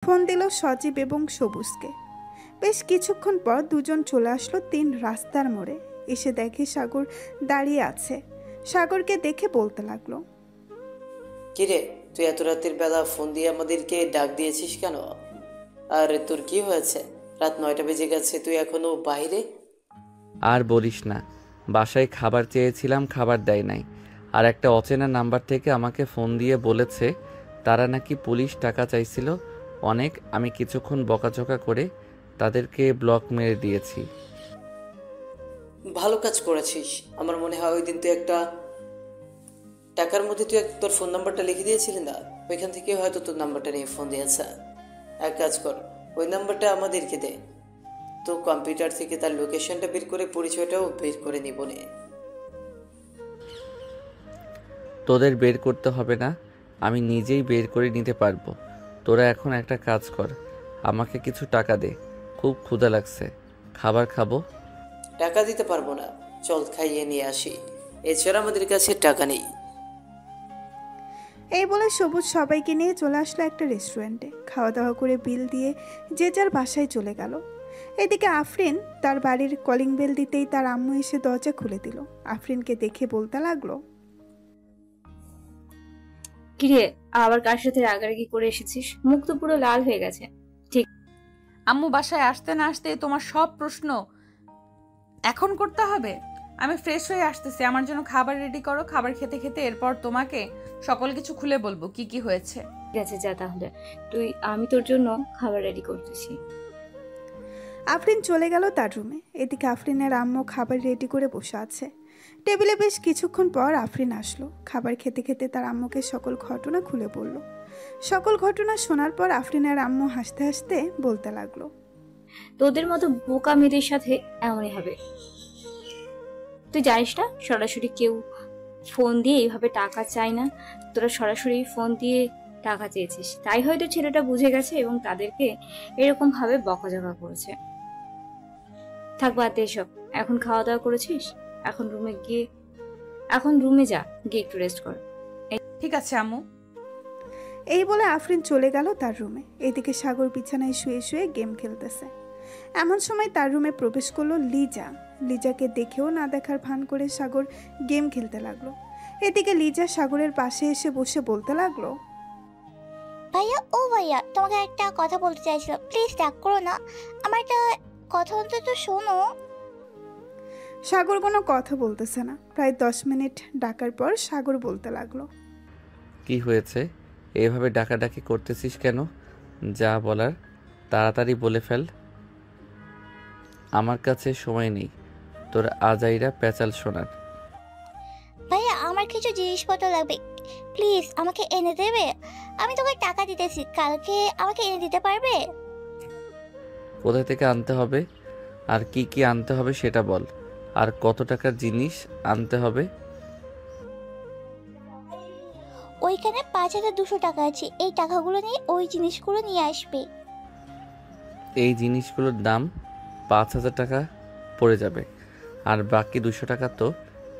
Phone দিল সজীব এবং সবুজকে। বেশ কিছুক্ষণ পর দুজন চলে আসলো রাস্তার মোড়ে। এসে দেখে সাগর দাঁড়িয়ে আছে। সাগরকে দেখে বলতে লাগলো, কিরে, তুই এত রাতের বেলা ফোন দিয়ে আমাদেরকে ডাক দিয়েছিস কেন? আর তোর কি হয়েছে? রাত 9টা বেজে গেছে, তুই এখনো বাইরে? আর বলিস না, বাসায় খাবার চেয়েছিলাম, খাবার দেয় নাই। আর একটা অচেনা নাম্বার থেকে আমাকে ফোন দিয়ে বলেছে তারা নাকি পুলিশ টাকা চাইছিল অনেক। আমি কিছুক্ষণ বকাঝকা করে তাদেরকে ব্লক মেরে দিয়েছি। ভালো কাজ করেছিস। আমার মনে হয় ওই দিন তুই একটা টাকার মধ্যে তোর ফোন নাম্বারটা লিখে দিয়েছিলি না? ওইখান থেকে হয়তো তোর নাম্বারটা নিয়ে ফোন দিয়েছে। এক কাজ কর, ওই নাম্বারটা আমাদেরকে দে, তো কম্পিউটার থেকে তার লোকেশনটা বের করে পরিচয়টাও বের করে নিব নে। তোদের বের করতে হবে না, আমি নিজেই বের করে নিতে পারবো। তোরা এখন একটা কাজ কর, আমাকে কিছু টাকা দে, খুব ক্ষুধা লাগছে, খাবার খাবো। টাকা দিতে পারবো না, চল খাইয়ে নিয়ে আসি, এছাড়া আমাদের কাছে টাকা নেই। এই বলে সবুজ সবাইকে নিয়ে চলে আসলো একটা রেস্টুরেন্টে। খাওয়া দাওয়া করে বিল দিয়ে যে যার বাসায় চলে গেল। এদিকে আফরিন তার বাড়ির কলিং বেল দিতেই তার আম্মু এসে দরজা খুলে দিল। আফরিনকে দেখে বলতে লাগলো, কিরে, আবার কার সাথে রাগারাগি করে এসেছিস? মুখ তো পুরো লাল হয়ে গেছে। ঠিক আম্মু বাসায় আসতে না আসতে তোমার সব প্রশ্ন এখন করতে হবে? আমি ফ্রেশ হয়ে আসতেছি, আমার জন্য খাবার রেডি করো। খাবার খেতে খেতে এরপর তোমাকে সকল কিছু খুলে বলবো কি কি হয়েছে। আছে, যা তাহলে। আমি তোর জন্য খাবার রেডি করতেছি। আফরিন চলে গেল তার রুমে। এদিকে আফরিনের আম্মু খাবার রেডি করে বসে আছে টেবিলে। বেশ কিছুক্ষণ পর আফরিন আসলো। খাবার খেতে খেতে তার আম্মুকে সকল ঘটনা খুলে বলল। সকল ঘটনা শোনার পর আফরিনের আম্মু হাসতে হাসতে বলতে লাগলো, তোদের মতো বোকা মেয়েদের সাথে এমনই হবে। তুই জানিস না, সরাসরি কেউ ফোন দিয়ে এইভাবে টাকা চায় না। তোরা সরাসরি ফোন দিয়ে টাকা চেয়েছিস, তাই হয়তো ছেলেটা বুঝে গেছে এবং তাদেরকে এরকম ভাবে বকাঝকা করেছে। থাক, বাদ দে এসব। এখন খাওয়া দাওয়া করেছিস, এখন রুমে যা, গিয়ে একটু রেস্ট কর। ঠিক আছে আম্মু। এই বলে আফরিন চলে গেল তার রুমে। এদিকে সাগর বিছানায় শুয়ে শুয়ে গেম খেলতেছে। এমন সময় তার রুমে প্রবেশ করলো লিজা। লিজাকে দেখেও না দেখার ভান করে সাগর গেম খেলতে লাগলো। এদিকে লিজা সাগরের পাশে এসে বসে বলতে লাগলো, ভাইয়া, ও ভাইয়া, তোমাকে একটা কথা বলতে চাইছিলাম, প্লিজ রাগ করো না, আমার একটা কথা অন্তত শোনো। সাগর কোনো কথা বলতেছে না। প্রায় 10 মিনিট ডাকার পর সাগর বলতে লাগলো, কি হয়েছে, এভাবে ডাকাডাকি করতেছিস কেন? যা বলার তাড়াতাড়ি বলে ফেল। আমার কাছে সময় নেই তোর আজাইরা পেঁচাল শোনার। ভাইয়া, আমার কিছু জিনিসপত্র লাগবে, প্লিজ আমাকে এনে দেবে? আমি তোকে টাকা দিতেছি, কালকে আমাকে এনে দিতে পারবে? কোথা থেকে আনতে হবে আর কি কি আনতে হবে সেটা বল, আর কত টাকার জিনিস আনতে হবে? ওইখানে 5200 টাকা আছে, এই টাকাগুলো নিয়ে ওই জিনিসগুলো নিয়ে আসবে। এই জিনিসগুলোর দাম 5000 টাকা পড়ে যাবে, আর বাকি 200 টাকা তো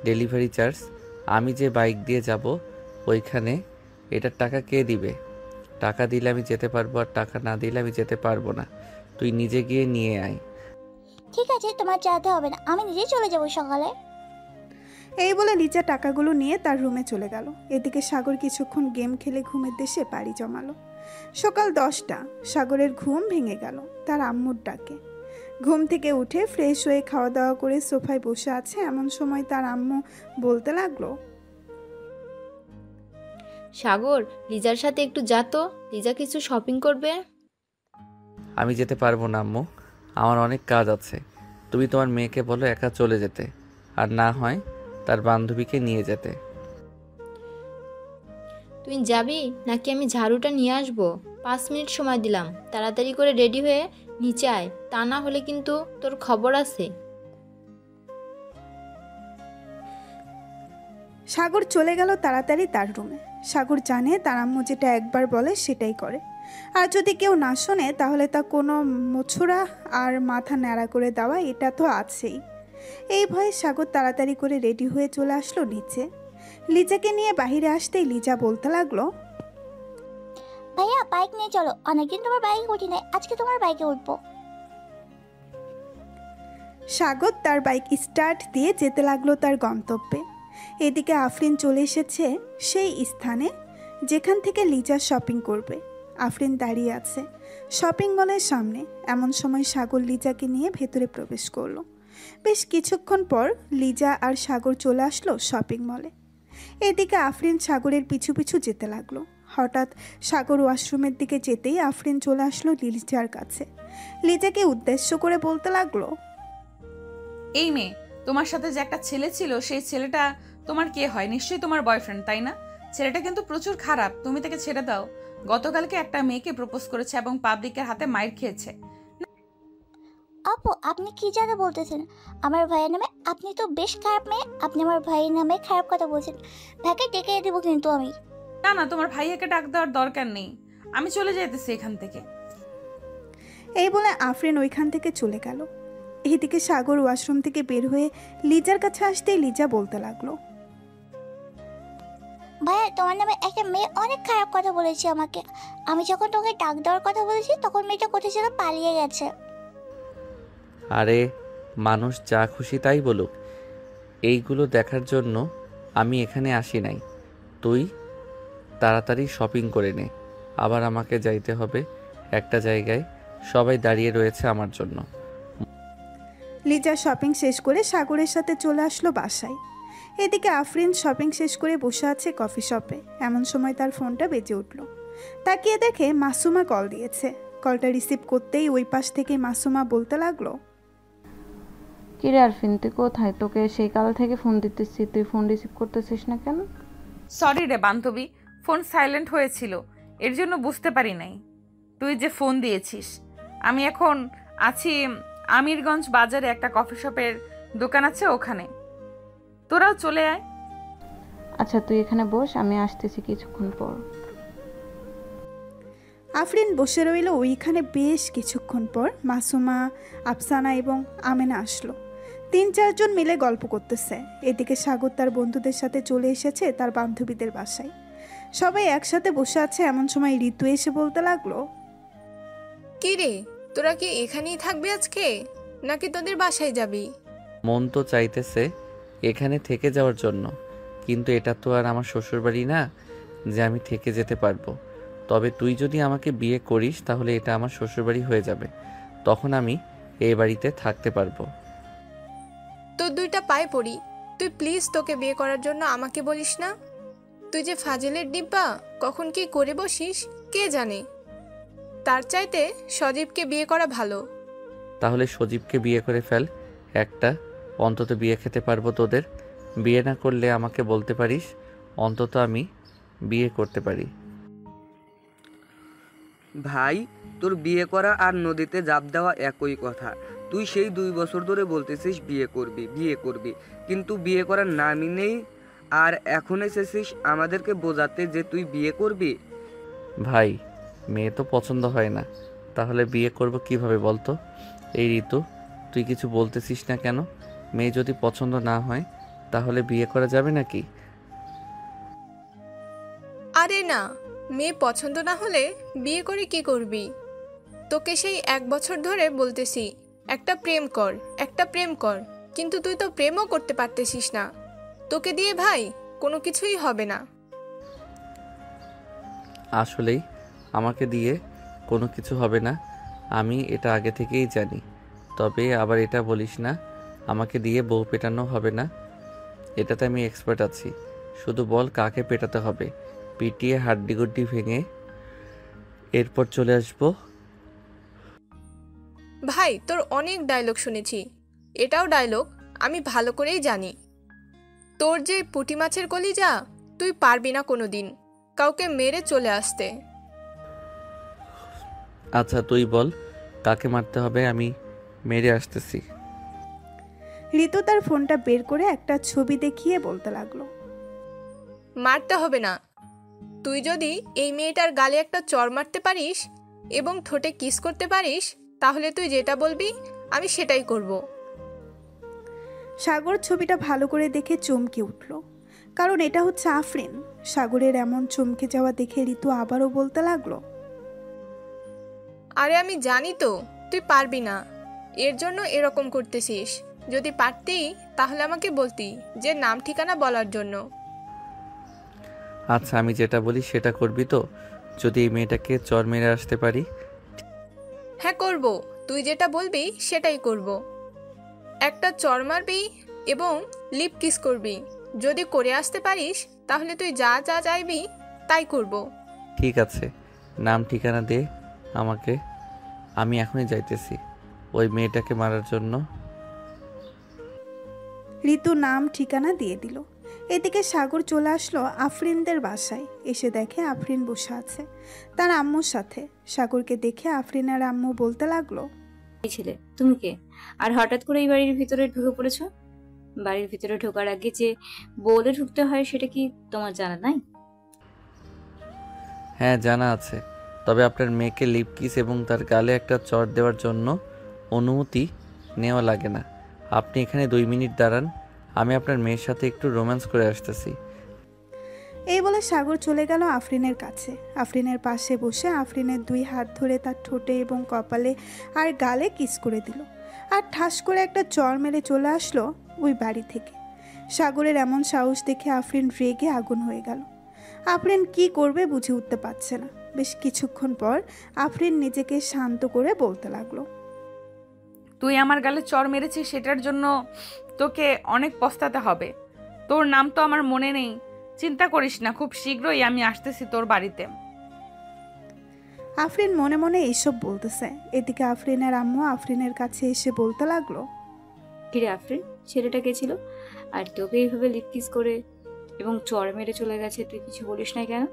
ডেলিভারি চার্জ। আমি যে বাইক দিয়ে যাব ওইখানে এটার টাকা কে দিবে? টাকা দিলে আমি যেতে পারবো, আর টাকা না দিলে আমি যেতে পারবো না। তুই নিজে গিয়ে নিয়ে আয়। ঠিক আছে, তোমার যেতে হবে না, আমি নিজেই চলে যাবো সকালে। এই বলে লিজা টাকাগুলো নিয়ে তার রুমে চলে গেল। এদিকে সাগর কিছুক্ষণ গেম খেলে ঘুমের দেশে পাড়ি জমালো। সকাল 10টা। সাগরের ঘুম ভেঙে গেল তার আম্মুর ডাকে। ঘুম থেকে উঠে ফ্রেশ হয়ে খাওয়া দাওয়া করে সোফায় বসে আছে। এমন সময় তার আম্মু বলতে লাগলো, সাগর, লিজার সাথে একটু যা তো, লিজা কিছু শপিং করবে। আমি যেতে পারবো না আম্মু, আমার অনেক কাজ আছে। তুমি তোমার মেয়েকে বলো একা চলে যেতে, আর না হয় তার বান্ধবীকে নিয়ে যেতে। তুই যাবি নাকি আমি ঝাড়ুটা নিয়ে আসবো? 5 মিনিট সময় দিলাম, তাড়াতাড়ি করে রেডি হয়ে নিচে আয়, তা না হলে কিন্তু তোর খবর আছে। সাগর চলে গেল তাড়াতাড়ি তার রুমে। সাগর জানে তার আম্মু যেটা একবার বলে সেটাই করে, আর যদি কেউ না শোনে তাহলে তা কোনো মোছড়া আর মাথা ন্যাড়া করে দেওয়া, এটা তো আছেই। এই ভয়ে সাগর তাড়াতাড়ি করে রেডি হয়ে চলে আসলো নিচে। লিজাকে নিয়ে বাহিরে আসতেই লিজা বলতে লাগলো, ভাইয়া বাইক নিয়ে চলো, অনেকদিন তোমার বাইকে উঠি নাই, আজকে তোমার বাইকে উঠবো। সাগর তার বাইক স্টার্ট দিয়ে যেতে লাগলো তার গন্তব্যে। এদিকে আফরিন চলে এসেছে সেই স্থানে যেখান থেকে লিজা শপিং করবে। আফরিন দাঁড়িয়ে আছে শপিং মলের সামনে। এমন সময় সাগর লিজাকে নিয়ে ভেতরে প্রবেশ করলো। বেশ কিছুক্ষণ পর লিজা আর সাগর চলে আসলো শপিং মলে। এদিকে আফরিন সাগরের পিছু পিছু যেতে লাগলো। হঠাৎ সাগর ওয়াশরুমের দিকে যেতেই আফরিন চলে আসলো লিজার কাছে। লিজাকে উদ্দেশ্য করে বলতে লাগলো, এই মেয়ে, তোমার সাথে যে একটা ছেলে ছিল সেই ছেলেটা তোমার কে হয়? নিশ্চয়ই তোমার বয়ফ্রেন্ড, তাই না? ছেলেটা কিন্তু প্রচুর খারাপ, তুমি তাকে ছেড়ে দাও। গতকালকে একটা মেয়েকে প্রপোজ করেছে এবং পাবলিকের হাতে মাইর খেয়েছে। আপু আপনি কি জায়গা বলতেছেন? আমার ভাইয়ের নামে আপনি তো বেশ খারাপ মেয়ে, আপনি আমার ভাইয়ের নামে খারাপ কথা বলছেন। ভাইকে ডেকে দেবো কিন্তু আমি। না না, তোমার ভাইয়াকে ডাক দেওয়ার দরকার নেই, আমি চলে যাইতেছি এখান থেকে। এই বলে আফরিন ওইখান থেকে চলে গেল। এদিকে সাগর ওয়াশরুম থেকে বের হয়ে লিজার কাছে আসতেই লিজা বলতে লাগলো, ভাইয়া তোমার নামে একটা মেয়ে অনেক খারাপ কথা বলেছে আমাকে। আমি যখন তোকে ডাক দেওয়ার কথা বলেছি তখন মেয়েটা কোথায় যেন পালিয়ে গেছে। আরে মানুষ যা খুশি তাই বলুক, এইগুলো দেখার জন্য আমি এখানে আসি নাই। তুই তাড়াতাড়ি শপিং করে নে, আবার আমাকে যাইতে হবে একটা জায়গায়, সবাই দাঁড়িয়ে রয়েছে আমার জন্য। লিজা শপিং শেষ করে সাগরের সাথে চলে আসলো বাসায়। এদিকে আফরিন শপিং শেষ করে বসে আছে কফি শপে। এমন সময় তার ফোনটা বেজে উঠল। তাকিয়ে দেখে মাসুমা কল দিয়েছে। কলটা রিসিভ করতেই ওই পাশ থেকে মাসুমা বলতে লাগলো, কিরে আরফিন, তুই কোথায়? তোকে সেই কাল থেকে ফোন দিতেছি, তুই ফোন রিসিভ করতেছিস না কেন? সরি রে বান্ধবী, ফোন সাইলেন্ট হয়েছিল, এর জন্য বুঝতে পারি নাই তুই যে ফোন দিয়েছিস। আমি এখন আছি আমিরগঞ্জ বাজারে, একটা কফি শপের দোকান আছে ওখানে, তোরাও চলে আয়। আচ্ছা তুই এখানে বস, আমি আসতেছি কিছুক্ষণ পর। আফরিন বসে রইল ওইখানে। বেশ কিছুক্ষণ পর মাসুমা, আফসানা এবং আমেনা আসলো। 3-4 জন মিলে গল্প করতেছে। এদিকে সাগর তার বন্ধুদের সাথে চলে এসেছে তার বান্ধবীদের বাসায়। সবাই একসাথে বসে আছে। এমন সময় ঋতু এসে বলতে লাগলো, কি রে, তোরা কি এখানেই থাকবি আজকে নাকি তোদের বাসায় যাবি? মন তো চাইতেছে এখানে থেকে যাওয়ার জন্য, কিন্তু এটা তো আর আমার শ্বশুরবাড়ি না যে আমি থেকে যেতে পারবো। তবে তুই যদি আমাকে বিয়ে করিস তাহলে এটা আমার শ্বশুরবাড়ি হয়ে যাবে, তখন আমি এই বাড়িতে থাকতে পারবো। তোর দুইটা পায়ে পড়ি, তুই প্লিজ তোকে বিয়ে করার জন্য আমাকে বলিস না। তুই যে ফাজিলের ডিব্বা, কখন কি করে বসিস কে জানে। তার চাইতে সজীবকে বিয়ে করা ভালো। তাহলে সজীবকে বিয়ে করে ফেল, একটা অন্তত বিয়ে খেতে পারবো তোদের। বিয়ে না করলে আমাকে বলতে পারিস, অন্তত আমি বিয়ে করতে পারি। ভাই, তোর বিয়ে করা আর নদীতে জাপ দেওয়া একই কথা। তুই সেই 2 বছর ধরে বলতেছিস বিয়ে করবি বিয়ে করবি, কিন্তু বিয়ে করার নামই নেই। আর এখন এসেছিস আমাদেরকে বোঝাতে যে তুই বিয়ে করবি। ভাই, মেয়ে তো পছন্দ হয় না, তাহলে বিয়ে করব কিভাবে বলতো? এই ঋতু, তুই কিছু বলতেছিস না কেন? মেয়ে যদি পছন্দ না হয় তাহলে বিয়ে করা যাবে নাকি? আরে না, মেয়ে পছন্দ না হলে বিয়ে করে কি করবি? তোকে সেই 1 বছর ধরে বলতেছি একটা প্রেম কর, একটা প্রেম কর, কিন্তু তুই তো প্রেমও করতে পারতেছিস না। তোকে দিয়ে ভাই কোনো কিছুই হবে না। আসলেই আমাকে দিয়ে কোনো কিছু হবে না, আমি এটা আগে থেকেই জানি। তবে আবার এটা বলিস না আমাকে দিয়ে বউ পেটানো হবে না, এটাতে আমি এক্সপার্ট আছি। শুধু বল কাকে পেটাতে হবে, পিটিয়ে হাড্ডিগুড্ডি ভেঙে এরপর চলে আসবো। ভাই তোর অনেক ডায়লগ শুনেছি, এটাও ডায়লগ আমি ভালো করেই জানি। তোর যে পুঁটি মাছের কলিজা, তুই পারবি না কোনো দিন কাউকে মেরে চলে আসতে। আচ্ছা তুই বল কাকে মারতে হবে, আমি মেরে আসতেছি। ঋতু তার ফোনটা বের করে একটা ছবি দেখিয়ে বলতে লাগলো, মারতে হবে না, তুই যদি এই মেয়েটার গালে একটা চর মারতে পারিস এবং ঠোঁটে কিস করতে পারিস তাহলে তুই যেটা বলবি আমি সেটাই করব। সাগর ছবিটা ভালো করে দেখে চমকে উঠল। কারণ এটা হচ্ছে আফরিন। সাগরের এমন চমকে যাওয়া দেখে ঋতু আবারও বলতে লাগলো, আরে আমি জানি তো তুই পারবি না, এর জন্য এরকম করতেছিস। যদি পারতি তাহলে আমাকে বলতি যে নাম ঠিকানা বলার জন্য। আচ্ছা, আমি যেটা বলি সেটা করবি তো? যদি এই মেয়েটাকে চর মেরে আসতে পারি। হ্যাঁ করব, তুই যেটা বলবি সেটাই করব। একটা চর মারবি এবং লিপ কিস করবি। যদি করে আসতে পারিস তাহলে তুই যা যা চাইবি তাই করব। ঠিক আছে, নাম ঠিকানা দে আমাকে, আমি এখনই যাইতেছি ওই মেয়েটাকে মারার জন্য। ঋতু নাম ঠিকানা দিয়ে দিল। এদিকে সাগর চলে আসলো আফরিনদের বাসায়। এসে দেখে আফরিন বসে আছে তার আম্মুর সাথে। সাগরকে দেখে আফরিন আর আম্মু বলতে লাগলো, এই ছেলে তুমি কে, আর হঠাৎ করে এই বাড়ির ভিতরে ঢুকে পড়েছো? বাড়ির ভিতরে ঢোকার আগে যে বলে ঢুকতে হয় সেটা কি তোমার জানা নাই? হ্যাঁ জানা আছে, তবে আপনার মেয়েকে লিপ কিস এবং তার গালে একটা চড় দেওয়ার জন্য অনুমতি নেওয়া লাগে না। আপনি এখানে 2 মিনিট দাঁড়ান, আমি আপনার মেয়ের সাথে একটু রোম্যান্স করে আসতেছি। এই বলে সাগর চলে গেল আফরিনের কাছে। আফরিনের পাশে বসে আফরিনের 2 হাত ধরে তার ঠোঁটে এবং কপালে আর গালে কিস করে দিল, আর ঠাস করে একটা চর মেরে চলে আসলো ওই বাড়ি থেকে। সাগরের এমন সাহস দেখে আফরিন রেগে আগুন হয়ে গেল। আফরিন কি করবে বুঝে উঠতে পারছে না। বেশ কিছুক্ষণ পর আফরিন নিজেকে শান্ত করে বলতে লাগলো, তুই আমার গালে চর মেরেছিস, সেটার জন্য তোকে অনেক পস্তাতে হবে। তোর নাম তো আমার মনে নেই, চিন্তা করিস না, খুব শীঘ্রই আমি আসতেছি তোর বাড়িতে। আফরিন মনে মনে এইসব বলতেছে। এদিকে আফরিনের আম্মু আফরিনের কাছে এসে বলতে লাগলো, কিরে আফরিন, ছেলেটা কে ছিল? আর তোকে এইভাবে লিপ কিস করে এবং চর মেরে চলে গেছে, তুই কিছু বলিস না কেন?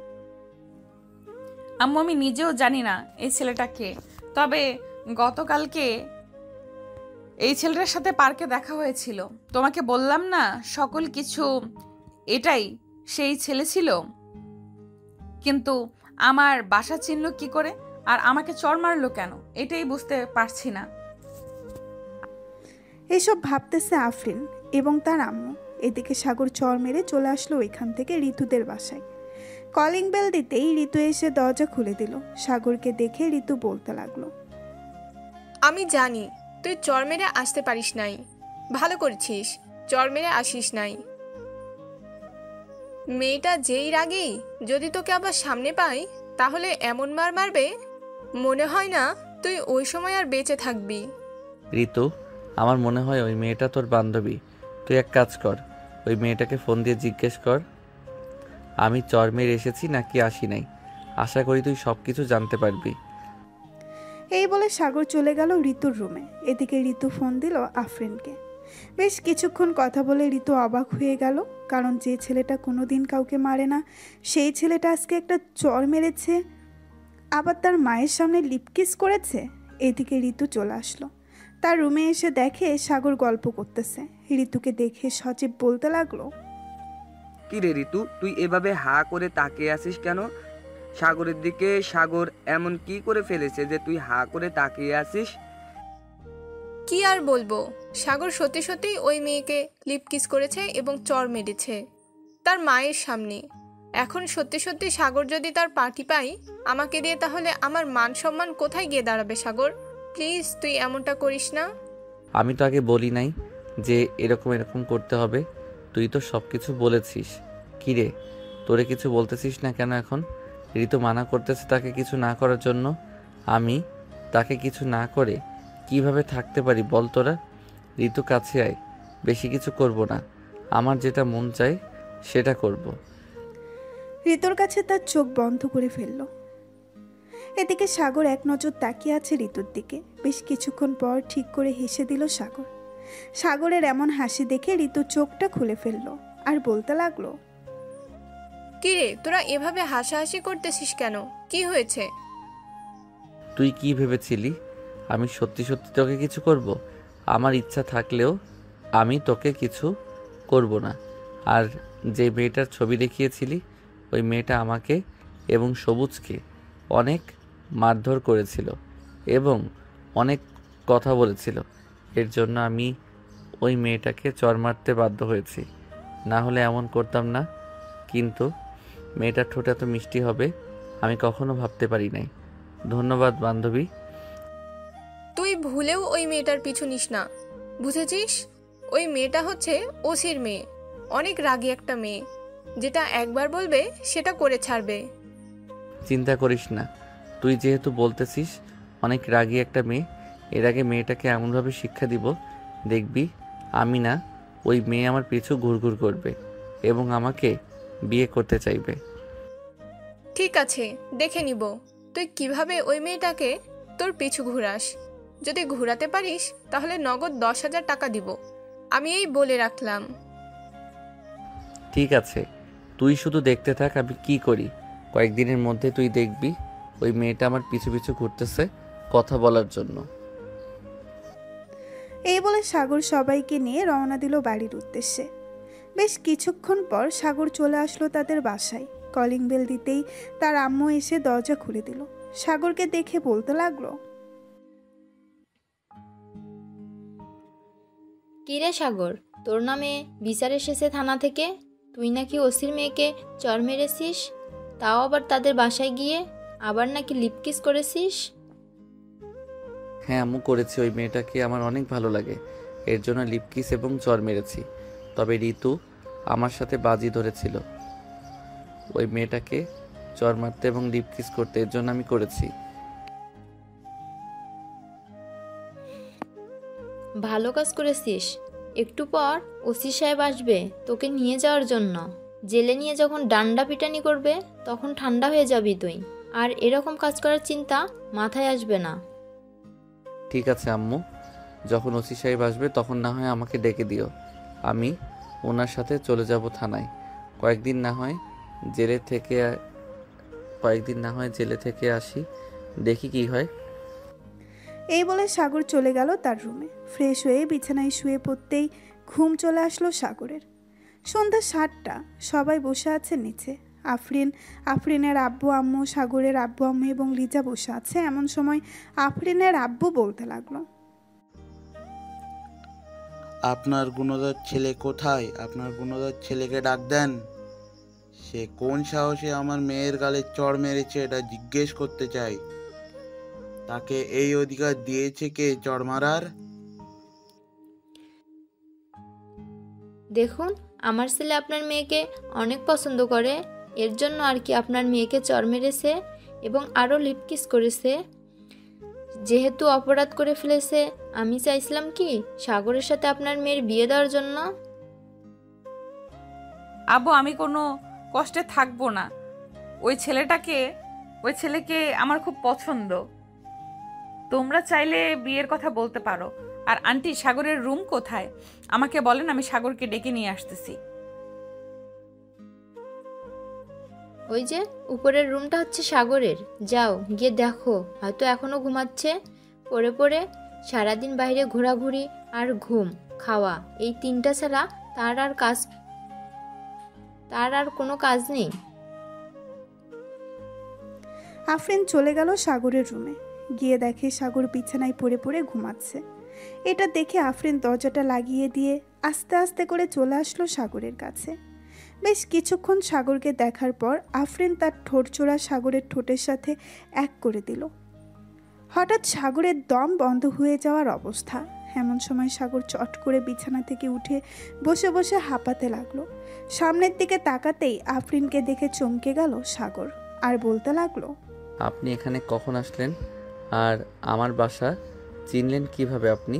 আম্মু আমি নিজেও জানি না এই ছেলেটা কে, তবে গতকালকে এই ছেলেটার সাথে পার্কে দেখা হয়েছিল। তোমাকে বললাম না সকল কিছু, এটাই সেই ছেলে ছিল। কিন্তু আমার বাসা চিনল কি করে আর আমাকে চড় মারলো কেন, এটাই বুঝতে পারছি না। এইসব ভাবতেছে আফরিন এবং তার আম্মু। এদিকে সাগর চর মেরে চলে আসলো ওইখান থেকে ঋতুদের বাসায়। কলিং বেল দিতেই ঋতু এসে দরজা খুলে দিল। সাগরকে দেখে ঋতু বলতে লাগলো, আমি জানি তুই চর মেরে আসতে পারিস নাই, ভালো করেছিস, চর মেরে আসিস নাই। মেয়েটা যেই রাগেই যদি তোকে আবার সামনে পাই তাহলে এমন মার মারবে মনে হয় না তুই ওই সময় আর বেঁচে থাকবি। ঋতু, আমার মনে হয় ওই মেয়েটা তোর বান্ধবী। তুই এক কাজ কর, ওই মেয়েটাকে ফোন দিয়ে জিজ্ঞেস কর আমি চর মেরে এসেছি নাকি আসি নাই। আশা করি তুই সব কিছু জানতে পারবি। এই বলে সাগর চলে গেল ঋতুর রুমে। এদিকে ঋতু ফোন দিল আফরিনকে। বেশ কিছুক্ষণ কথা বলে ঋতু অবাক হয়ে গেল, কারণ যে ছেলেটা কোনোদিন কাউকে মারে না সেই ছেলেটা আজকে একটা চর মেরেছে, আবার তার মায়ের সামনে লিপকিস করেছে। এদিকে ঋতু চলে আসলো। তার রুমে এসে দেখে সাগর গল্প করতেছে। ঋতুকে দেখে সজীব বলতে লাগলো, কি রে ঋতু, তুই এভাবে হা করে তাকিয়ে আছিস কেন? সাগরের দিকে সাগর এমন কি করে ফেলেছে যে তুই হা করে তাকিয়ে আছিস? কি আর বলবো, সাগর সত্যি সত্যি ওই মেয়েকে লিপ কিস করেছে এবং চর মেরেছে তার মায়ের সামনে। এখন সত্যি সত্যি সাগর যদি তার পার্টি পাই আমাকে দিয়ে, তাহলে আমার মান সম্মান কোথায় গিয়ে দাঁড়াবে? সাগর প্লিজ তুই এমনটা করিস না। আমি তো আগে বলি নাই যে এরকম এরকম করতে হবে? তুই তো সব কিছু বলেছিস। কি রে, তোরে কিছু বলতেছিস না কেন এখন? ঋতু মানা করতেছে তাকে কিছু না করার জন্য। আমি তাকে কিছু না করে কিভাবে থাকতে পারি বল তোরা? ঋতু কাছে আয়, বেশি কিছু করব না, আমার যেটা মন চায় সেটা করব। ঋতুর কাছে তার চোখ বন্ধ করে ফেলল। এদিকে সাগর এক নজর তাকিয়ে আছে ঋতুর দিকে। বেশ কিছুক্ষণ পর ঠিক করে হেসে দিল সাগর। সাগরের এমন হাসি দেখে ঋতু চোখটা খুলে ফেলল আর বলতে লাগলো, কি রে তোরা এভাবে হাসাহাসি করতেছিস কেন, কি হয়েছে? তুই কি ভেবেছিলি আমি সত্যি সত্যি তোকে কিছু করব? আমার ইচ্ছা থাকলেও আমি তোকে কিছু করব না। আর যে মেয়েটার ছবি দেখিয়েছিলি ওই মেয়েটা আমাকে এবং সবুজকে অনেক মারধর করেছিল এবং অনেক কথা বলেছিল। এর জন্য আমি ওই মেয়েটাকে চর মারতে বাধ্য হয়েছি। না হলে এমন করতাম না। কিন্তু মেয়েটার ঠোঁট এত মিষ্টি হবে আমি কখনো ভাবতে পারি নাই। ধন্যবাদ বান্ধবী। তুই ভুলেও ওই মেয়েটার পিছু নিস না, বুঝেছিস? ওই মেয়েটা হচ্ছে ওসির মেয়ে, অনেক রাগী একটা মেয়ে, যেটা একবার বলবে সেটা করে ছাড়বে। চিন্তা করিস না, তুই যেহেতু বলতেছিস অনেক রাগী একটা মেয়ে, এর আগে মেয়েটাকে এমনভাবে শিক্ষা দিব, দেখবি আমি না ওই মেয়ে আমার পিছু ঘুরঘুর করবে এবং আমাকে বিয়ে করতে চাইবে। ঠিক আছে, দেখে নিব তুই কিভাবে ওই মেয়েটাকে তোর পিছু ঘুরাস। যদি ঘুরাতে পারিস তাহলে নগদ 10,000 টাকা দিব, আমি এই বলে রাখলাম। ঠিক আছে, তুই শুধু দেখতে থাক আমি কি করি। কয়েকদিনের মধ্যে তুই দেখবি ওই মেয়েটা আমার পিছু পিছু ঘুরতেছে কথা বলার জন্য। এই বলে সাগর সবাইকে নিয়ে রওনা দিল বাড়ির উদ্দেশ্যে। বেশ কিছুক্ষণ পর সাগর চলে আসলো তাদের বাসায়। কলিং বেল দিতেই তার আম্মু এসে দরজা খুলে দিল। সাগরকে দেখে বলতে লাগলো, কিরে সাগর, তোর নামে বিচার এসেছে থানা থেকে। তুই নাকি ওসির মেয়েকে চর মেরেছিস, তাও আবার তাদের বাসায় গিয়ে, আবার নাকি লিপকিস করেছিস। হ্যাঁ আম্মু, করেছি। ওই মেয়েটাকে আমার অনেক ভালো লাগে, এর জন্য লিপকিস এবং চর মেরেছি। তবে ঋতু আমার সাথে বাজি ধরেছিল ওই মেয়েটাকে চর মারতে এবং লিপকিস করতে, এর জন্য আমি করেছি। ভালো কাজ করেছিস। একটু পর ওসি সাহেব আসবে তোকে নিয়ে যাওয়ার জন্য। জেলে নিয়ে যখন ডান্ডা পিটানি করবে তখন ঠান্ডা হয়ে যাবি তুই, আর এরকম কাজ করার চিন্তা মাথায় আসবে না। ঠিক আছে আম্মু, যখন ওসি সাহেব আসবে তখন না হয় আমাকে ডেকে দিও, আমি ওনার সাথে চলে যাব থানায়। কয়েকদিন না হয় জেলে থেকে আসি, দেখি কি হয়। এই বলে সাগর চলে গেল তার রুমে। ফ্রেশ হয়ে বিছানায় শুয়ে পড়তেই ঘুম চলে আসলো সাগরের। সন্ধ্যা 7টা, সবাই বসে আছে নিচে। আফরিনের আব্বু আম্মু, সাগরের আব্বু আম্মু এবং লিজা বসে আছে। এমন সময় আফরিনের আব্বু বলতে লাগলো, আপনার গুণধর ছেলে কোথায়? আপনার গুণধর ছেলেকে ডাক দেন। সে কোন সাহসে আমার মেয়ের গালে চড় মেরেছে এটা জিজ্ঞেস করতে চাই। তাকে এই অধিকার দিয়েছে কে চড় মারার? দেখুন, আমার ছেলে আপনার মেয়েকে অনেক পছন্দ করে, এর জন্য আর কি আপনার মেয়েকে চর মেরেছে এবং আরও লিপকিস করেছে। যেহেতু অপরাধ করে ফেলেছে, আমি চাইছিলাম কি সাগরের সাথে আপনার মেয়ের বিয়ে দেওয়ার জন্য। আব্বু, আমি কোনো কষ্টে থাকবো না। ওই ছেলেকে আমার খুব পছন্দ। তোমরা চাইলে বিয়ের কথা বলতে পারো। আর আন্টি, সাগরের রুম কোথায় আমাকে বলেন, আমি সাগরকে ডেকে নিয়ে আসতেছি। ওই যে উপরের রুমটা হচ্ছে সাগরের, যাও গিয়ে দেখো, হয়তো এখনো ঘুমাচ্ছে। পড়ে পড়ে সারাদিন বাইরে ঘোরাঘুরি আর ঘুম খাওয়া, এই 3টা ছাড়া তার আর কোনো কাজ নেই। আফরিন চলে গেল সাগরের রুমে। গিয়ে দেখে সাগর বিছানায় পড়ে পড়ে ঘুমাচ্ছে। এটা দেখে আফরিন দরজাটা লাগিয়ে দিয়ে আস্তে আস্তে করে চলে আসলো সাগরের কাছে। বেশ কিছুক্ষণ সাগরকে দেখার পর আফরিন তার ঠোঁটচোরা সাগরের ঠোঁটের সাথে এক করে দিল। হঠাৎ সাগরের দম বন্ধ হয়ে যাওয়ার অবস্থা। এমন সময় সাগর চট করে বিছানা থেকে উঠে বসে বসে হাঁপাতে লাগলো। সামনের দিকে তাকাতেই আফরিনকে দেখে চমকে গেল সাগর, আর বলতে লাগলো, আপনি এখানে কখন আসলেন আর আমার বাসা চিনলেন কিভাবে আপনি?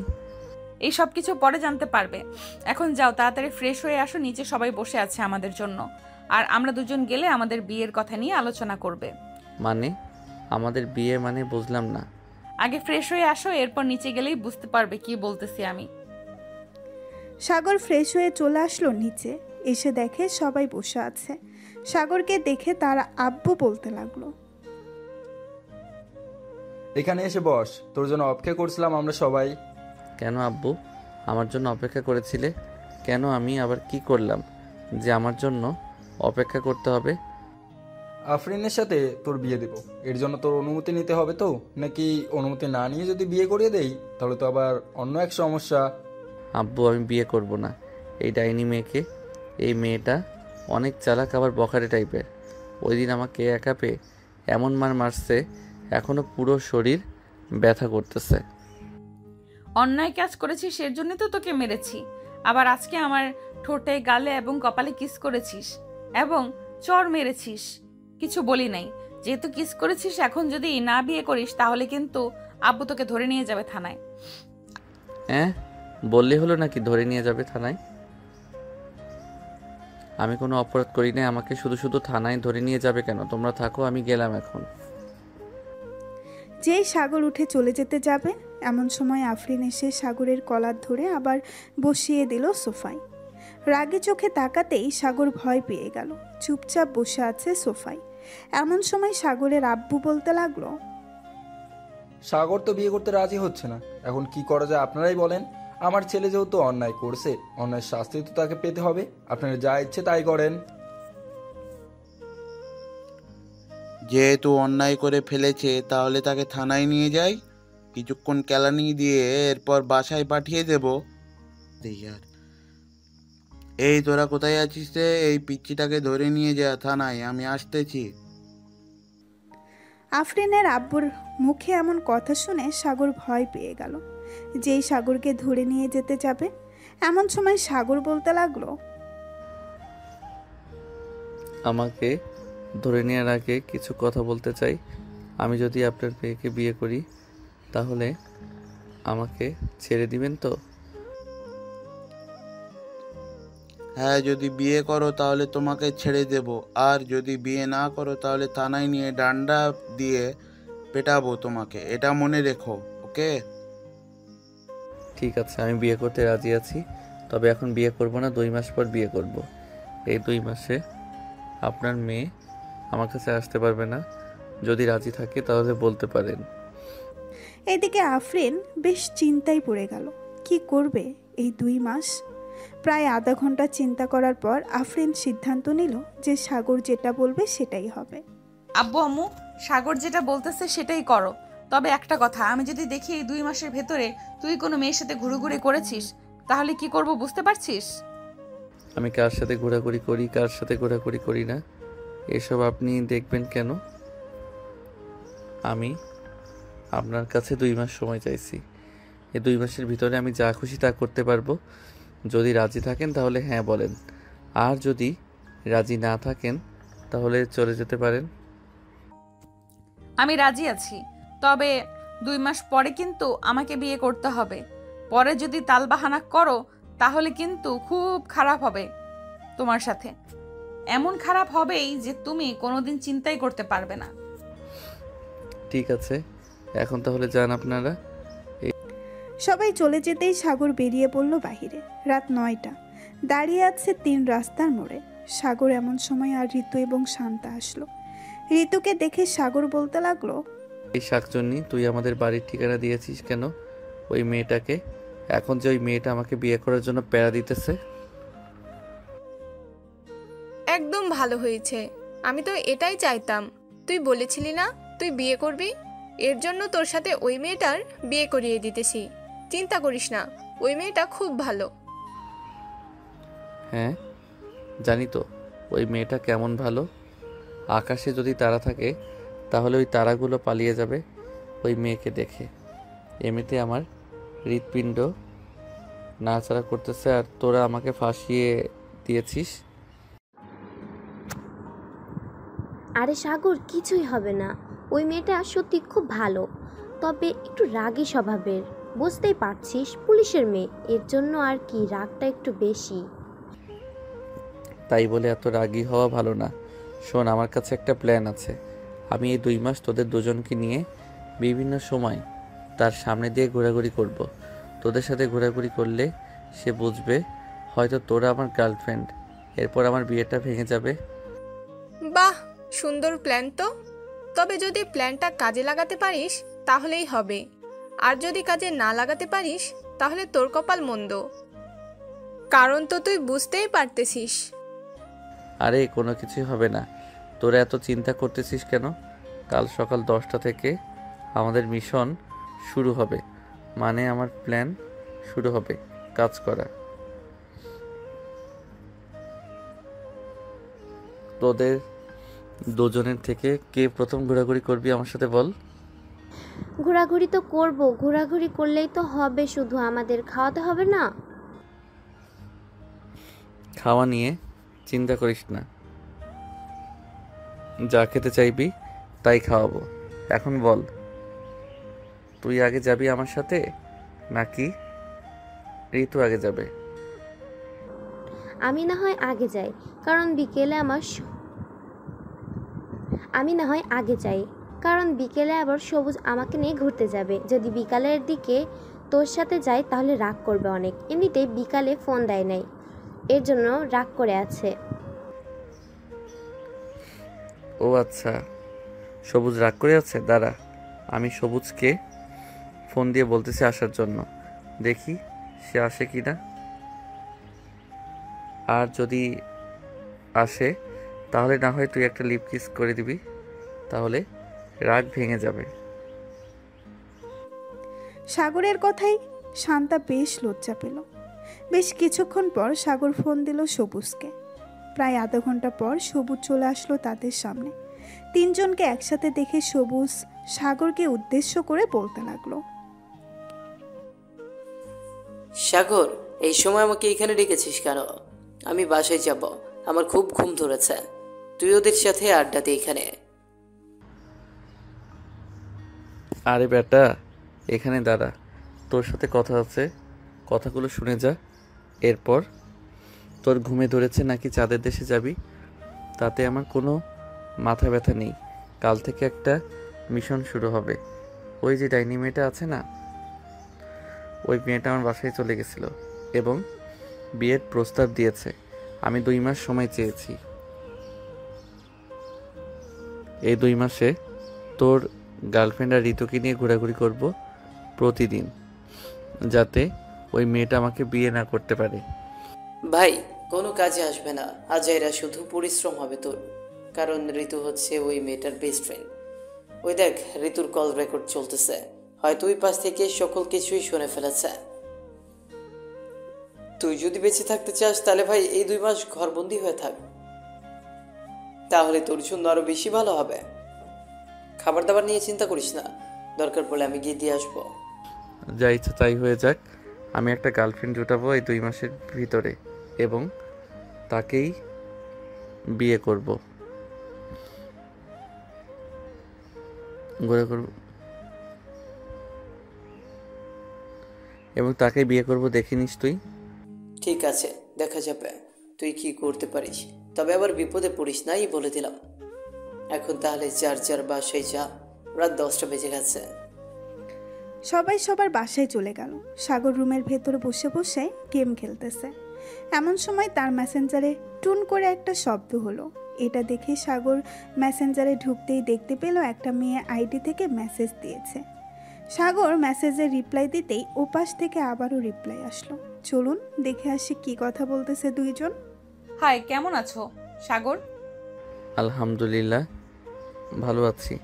এই সব কিছু পরে জানতে পারবে। এখন যাও, তাড়াতাড়ি ফ্রেশ হয়ে আসো, নিচে সবাই বসে আছে আমাদের জন্য। আর আমরা দুজন গেলে আমাদের বিয়ের কথা নিয়ে আলোচনা করবে। মানে আমাদের বিয়ে মানে বুঝলাম না। আগে ফ্রেশ হয়ে আসো, এরপর নিচে গেলেই বুঝতে পারবে কি বলতেছি আমি। সাগর ফ্রেশ হয়ে চলে আসলো নিচে। এসে দেখে সবাই বসে আছে। সাগরকে দেখে তার আব্বু বলতে লাগলো, এখানে এসে বস, তোর জন্য অপেক্ষা করছিলাম আমরা সবাই। কেন আব্বু আমার জন্য অপেক্ষা করেছিলে? কেন আমি আবার কি করলাম যে আমার জন্য অপেক্ষা করতে হবে? আফরিনের সাথে তোর বিয়ে দেব, এর জন্য তোর অনুমতি নিতে হবে তো, নাকি অনুমতি না নিয়ে যদি বিয়ে করিয়ে দেই তাহলে তো আবার অন্য এক সমস্যা। আব্বু আমি বিয়ে করব না, এই ডাইনি মেয়েকে এই মেয়েটা অনেক চালাক, আবার বখাটে টাইপের। ওই দিন আমাকে একা পেয়ে এমন মার মারছে, এখনো পুরো শরীর ব্যথা করতেছে। অন্যায় কাজ করেছিস, এর জন্য তো তোকে মেরেছি। আবার আজকে আমার ঠোঁটে, গালে এবং কপালে কিস করেছিস এবং চর মেরেছিস, কিছু বলি নাই। যেহেতু কিস করেছিস, এখন যদি না বিয়ে করিস তাহলে কিন্তু আব্বু তোকে ধরে নিয়ে যাবে থানায়। হ্যাঁ, বললে হলো নাকি ধরে নিয়ে যাবে থানায়? আমি কোনো অপরাধ করি নাই, আমাকে শুধু শুধু থানায় ধরে নিয়ে যাবে কেন? তোমরা থাকো, আমি গেলাম এখন। যেই সাগর উঠে চলে যেতে যাবে এমন সময় আফরিন এসে সাগরের কলার ধরে আবার বসিয়ে দিল সোফায়। রাগে চোখে তাকাতেই সাগর ভয় পেয়ে গেল, চুপচাপ বসে আছে সোফায়। এমন সময় সাগরের আব্বু বলতে লাগলো, সাগর তো বিয়ে করতে রাজি হচ্ছে না, এখন কি করা যায় আপনারাই বলেন। আমার ছেলে যেহেতু অন্যায় করছে, অন্যায়ের শাস্তি তো তাকে পেতে হবে। আপনারা যা ইচ্ছে তাই করেন। যেহেতু অন্যায় করে ফেলেছে তাহলে তাকে থানায় নিয়ে যাই, কিছুক্ষণ কেলানি দিয়ে এরপর বাসায় পাঠিয়ে দেব। ইয়ার, এই তোরা কোথায় আছিস রে? এই পিচ্চিটাকে ধরে নিয়ে যা থানায়, আমি আসতেছি। আফরিনের আব্বুর মুখে এমন কথা শুনে সাগর ভয় পেয়ে গেল। যেই সাগরকে ধরে নিয়ে যেতে যাবে এমন সময় সাগর বলতে লাগলো, আমাকে ধরে নেওয়ার আগে কিছু কথা বলতে চাই। আমি যদি আপনার মেয়েকে বিয়ে করি তাহলে আমাকে ছেড়ে দিবেন তো? হ্যাঁ, যদি বিয়ে করো তাহলে তোমাকে ছেড়ে দেব, আর যদি বিয়ে না করো তাহলে থানায় নিয়ে ডান্ডা দিয়ে পেটাবো তোমাকে, এটা মনে রেখো, ওকে? ঠিক আছে, আমি বিয়ে করতে রাজি আছি, তবে এখন বিয়ে করব না, 2 মাস পর বিয়ে করব। এই 2 মাসে আপনার মেয়ে আমার কাছে আসতে পারবে না। যদি রাজি থাকে তাহলে বলতে পারেন। এদিকে আফরিন বেশ চিন্তায় পড়ে গেল, কি করবে এই 2 মাস। প্রায় আধা ঘন্টা চিন্তা করার পর আফরিন সিদ্ধান্ত নিল যে সাগর যেটা বলবে সেটাই হবে। আব্বু আম্মু, সাগর যেটা বলতেছে সেটাই করো। তবে একটা কথা, আমি যদি দেখি এই 2 মাসের ভেতরে তুই কোনো মেয়ের সাথে ঘুরুঘুরি করেছিস তাহলে কি করব বুঝতে পারছিস? আমি কার সাথে ঘোরাঘুরি করি, কার সাথে ঘোরাঘুরি করি না, এসব আপনি দেখবেন কেন? আমি আপনার কাছে 2 মাস সময় চাইছি। এই 2 মাসের ভিতরে আমি যা খুশি তা করতে পারবো। যদি রাজি থাকেন তাহলে হ্যাঁ বলেন, আর যদি রাজি না থাকেন তাহলে চলে যেতে পারেন। আমি রাজি আছি, তবে 2 মাস পরে কিন্তু আমাকে বিয়ে করতে হবে। পরে যদি তালবাহানা করো তাহলে কিন্তু খুব খারাপ হবে তোমার সাথে। এমন খারাপ হবেই যে তুমি কোনোদিন চিন্তাই করতে পারবে না। ঠিক আছে, এখন তাহলে যান আপনারা। সবাই চলে যেতেই সাগর বেরিয়ে পড়ল বাহিরে। রাত 9টা, দাঁড়িয়ে আছে 3 রাস্তার মোড়ে। সাগর এমন সময় আর ঋতু এবং শান্তা আসলো। ঋতুকে দেখে সাগর বলতে লাগলো, এই শাকচুন্নি, তুই আমাদের বাড়ির ঠিকানা দিয়েছিস কেন ওই মেয়েটাকে? এখন যে ওই মেয়েটা আমাকে বিয়ে করার জন্য প্যারা দিতেছে। একদম ভালো হয়েছে, আমি তো এটাই চাইতাম। তুই বলেছিলি না তুই বিয়ে করবি, এর জন্য তোর সাথে ওই মেয়েটার বিয়ে করিয়ে দিতেছি। চিন্তা করিস না, ওই মেয়েটা খুব ভালো। হ্যাঁ জানি তো ওই মেয়েটা কেমন ভালো। আকাশে যদি তারা থাকে তাহলে ওই তারাগুলো পালিয়ে যাবে ওই মেয়েকে দেখে। এমনিতে আমার হৃৎপিণ্ড নাড়াচাড়া করতেছে, আর তোরা আমাকে ফাঁসিয়ে দিয়েছিস। আরে সাগর, কিছুই হবে না। ওই মেয়েটা সত্যি খুব ভালো, তবে একটু রাগী স্বভাবের। বুঝতেই পারছিস, পুলিশের মেয়ে, এর জন্য আর কি রাগটা একটু বেশি। তাই বলে এত রাগী হওয়া ভালো না। শোন, আমার কাছে একটা প্ল্যান আছে। আমি এই 2 মাস তোদের দুজনকে নিয়ে বিভিন্ন সময় তার সামনে দিয়ে ঘোরাঘুরি করব। তোদের সাথে ঘোরাঘুরি করলে সে বুঝবে হয়তো তোরা আমার গার্লফ্রেন্ড। এরপর আমার বিয়েটা ভেঙে যাবে। বাহ, সুন্দর প্ল্যান তো। তবে যদি প্ল্যানটা কাজে লাগাতে পারিস তাহলেই হবে, আর যদি কাজে না লাগাতে পারিস তাহলে তোর কপাল মন্দ। কারণ তো তুই বুঝতেই পারতেছিস। আরে কোনো কিছুই হবে না, তোরা এত চিন্তা করতেছিস কেন? কাল সকাল 10টা থেকে আমাদের মিশন শুরু হবে, মানে আমার প্ল্যান শুরু হবে কাজ করা। তোদের দুজনের থেকে কে প্রথম ঘোরাঘুরি করবি আমার সাথে বল? ঘোরাঘুরি তো করব, ঘোরাঘুরি করলেই তো হবে, শুধু আমাদের খাওয়াতে হবে না? খাওয়া নিয়ে চিন্তা করিস না, যা খেতে চাইবি তাই খাওয়াবো। এখন বল, তুই আগে যাবি আমার সাথে নাকি ঋতু আগে যাবে? আমি না হয় আগে যাই, কারণ বিকেলে আমি না হয় আগে যাই, কারণ বিকেলে আবার সবুজ আমাকে নিয়ে ঘুরতে যাবে। যদি বিকালের দিকে তোর সাথে যাই তাহলে রাগ করবে অনেক। এমনিতেই বিকালে ফোন দেয় নাই, এর জন্য রাগ করে আছে। ও আচ্ছা, সবুজ রাগ করে আছে। দাঁড়া, আমি সবুজকে ফোন দিয়ে বলতেছি আসার জন্য, দেখি সে আসে কি না। আর যদি আসে তাহলে না হয় তুই একটা লিপ কিস করে দিবি, তাহলে রাগ ভেঙে যাবে। সাগরের কথাই শান্তা বেশ লজ্জা পেল। বেশ কিছুক্ষণ পর সাগর ফোন দিল সবুজকে। প্রায় আধা ঘন্টা পর সবুজ চলে আসলো তাদের সামনে। তিনজনকে একসাথে দেখে সবুজ সাগরকে উদ্দেশ্য করে বলতে লাগলো, সাগর, এই সময় আমাকে এখানে ডেকেছিস কেন? আমি বাসায় যাব, আমার খুব ঘুম ধরেছে। তুই ওদের সাথে আড্ডা দে এখানে। আরে বেটা, এখানে দাঁড়া, তোর সাথে কথা আছে, কথাগুলো শুনে যা। এরপর তোর ঘুমে ধরেছে নাকি চাঁদের দেশে যাবি, তাতে আমার কোনো মাথা ব্যথা নেই। কাল থেকে একটা মিশন শুরু হবে। ওই যে ডাইনি মেয়েটা আছে না, ওই মেয়েটা আমার বাসায় চলে গেছিল এবং বিয়ের প্রস্তাব দিয়েছে। আমি 2 মাস সময় চেয়েছি। এই 2 মাসে তোর গার্লফ্রেন্ড আর ঋতুকে নিয়ে ঘোরাঘুরি করব প্রতিদিন, যাতে ওই মেয়েটা আমাকে বিয়ে না করতে পারে। ভাই, কোনো কাজে আসবে না। আজাইরা শুধু পরিশ্রম হবে তোর, কারণ ঋতু হচ্ছে ওই মেয়েটার বেস্ট ফ্রেন্ড। ওই দেখ, ঋতুর কল রেকর্ড চলতেছে, হয়তো ওই পাশ থেকে সকল কিছুই শুনে ফেলেছে। তুই যদি বেঁচে থাকতে চাস তাহলে ভাই এই 2 মাস ঘরবন্দি হয়ে থাক, তাহলে তোর জন্য আরো বেশি ভালো হবে। খাবার দাবার নিয়ে চিন্তা করিস না, দরকার পড়লে আমি গিয়ে দিয়ে আসবো। যা ইচ্ছা তাই হয়ে যাক, আমি একটা গার্লফ্রেন্ড জুটাবো এই 2 মাসের ভিতরে এবং তাকেই বিয়ে করব। এবং তাকে বিয়ে করব, দেখে নিস তুই। ঠিক আছে, দেখা যাবে তুই কি করতে পারিস, তবে আবার বিপদে পড়িস নাই বলে দিলাম। এখন তাহলে যার যার বাসায় যা, রাত 10টা বেজে গেছে। সবাই সবার বাসায় চলে গেল। সাগর রুমের ভেতরে বসে বসে গেম খেলতেছে। এমন সময় তার মেসেঞ্জারে টুন করে একটা শব্দ হলো। এটা দেখে সাগর মেসেঞ্জারে ঢুকতেই দেখতে পেল একটা মেয়ে আইডি থেকে মেসেজ দিয়েছে। সাগর মেসেজের রিপ্লাই দিতেই ওপাশ থেকে আবারও রিপ্লাই আসলো। চলুন দেখে আসি কি কথা বলতেছে দুইজন। হাই, কেমন আছো সাগর? আলহামদুলিল্লাহ, ভালো আছি।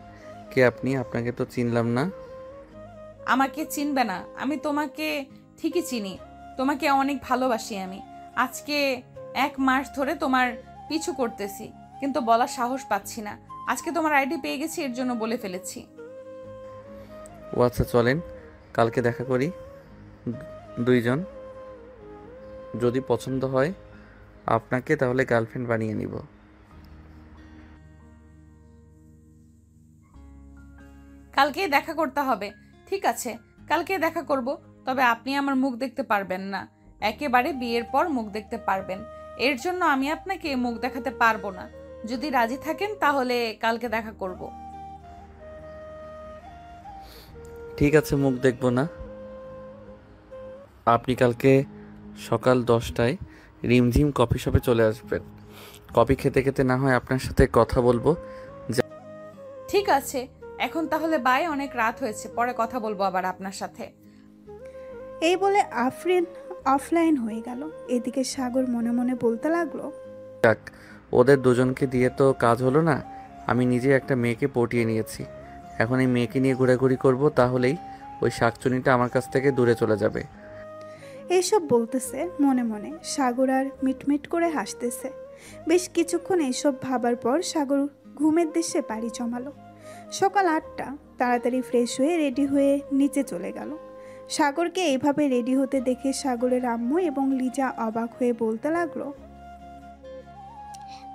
কে আপনি? আপনাকে তো চিনলাম না। আমাকে চিনবে না? আমি তোমাকে ঠিকই চিনি, তোমাকে অনেক ভালোবাসি আমি। আজকে 1 মাস ধরে তোমার পিছু করতেছি, কিন্তু বলার সাহস পাচ্ছি না। আজকে তোমার আইডি পেয়ে গেছি, এর জন্য বলে ফেলেছি। ও আচ্ছা, চলেন কালকে দেখা করি দুইজন। যদি পছন্দ হয় আপনাকে তাহলে গার্লফ্রেন্ড বানিয়ে নিব। কালকে দেখা করতে হবে। ঠিক আছে, কালকে দেখা করব, তবে আপনি আমার মুখ দেখতে পারবেন না। একেবারে বিয়ের পর মুখ দেখতে পারবেন, এর জন্য আমি আপনাকে মুখ দেখাতে পারবো না। যদি রাজি থাকেন তাহলে কালকে দেখা করব। ঠিক আছে, মুখ দেখব না। আপনি কালকে সকাল 10টায় রিমঝিম কফি শপে চলে আসবেন। কফি খেতে খেতে না হয় আপনার সাথে কথা বলবো। ঠিক আছে, এখন তাহলে বাই, অনেক রাত হয়েছে, পরে কথা বলবো আবার আপনার সাথে। এই বলে আফরিন অফলাইন হয়ে গেল। এদিকে সাগর মনে মনে বলতে লাগলো, যাক, ওদের দুজনকে দিয়ে তো কাজ হলো না। আমি নিজে একটা মেয়েকে পটিয়ে নিয়েছি, এখন এই মেয়েকে নিয়ে ঘোরাঘুরি করব, তাহলেই ওই শাকচুনিটা আমার কাছ থেকে দূরে চলে যাবে। এইসব বলতেছে মনে মনে। সাগর আর মিটমিট করে হাসতেছে। বেশ কিছুক্ষণ এসব ভাবার পর সাগর ঘুমের দেশে পাড়ি জমালো। সকাল 8টা। তাড়াতাড়ি ফ্রেশ হয়ে রেডি হয়ে নিচে চলে গেল। সাগরকে এইভাবে রেডি হতে দেখে সাগরের আম্মু এবং লিজা অবাক হয়ে বলতে লাগলো,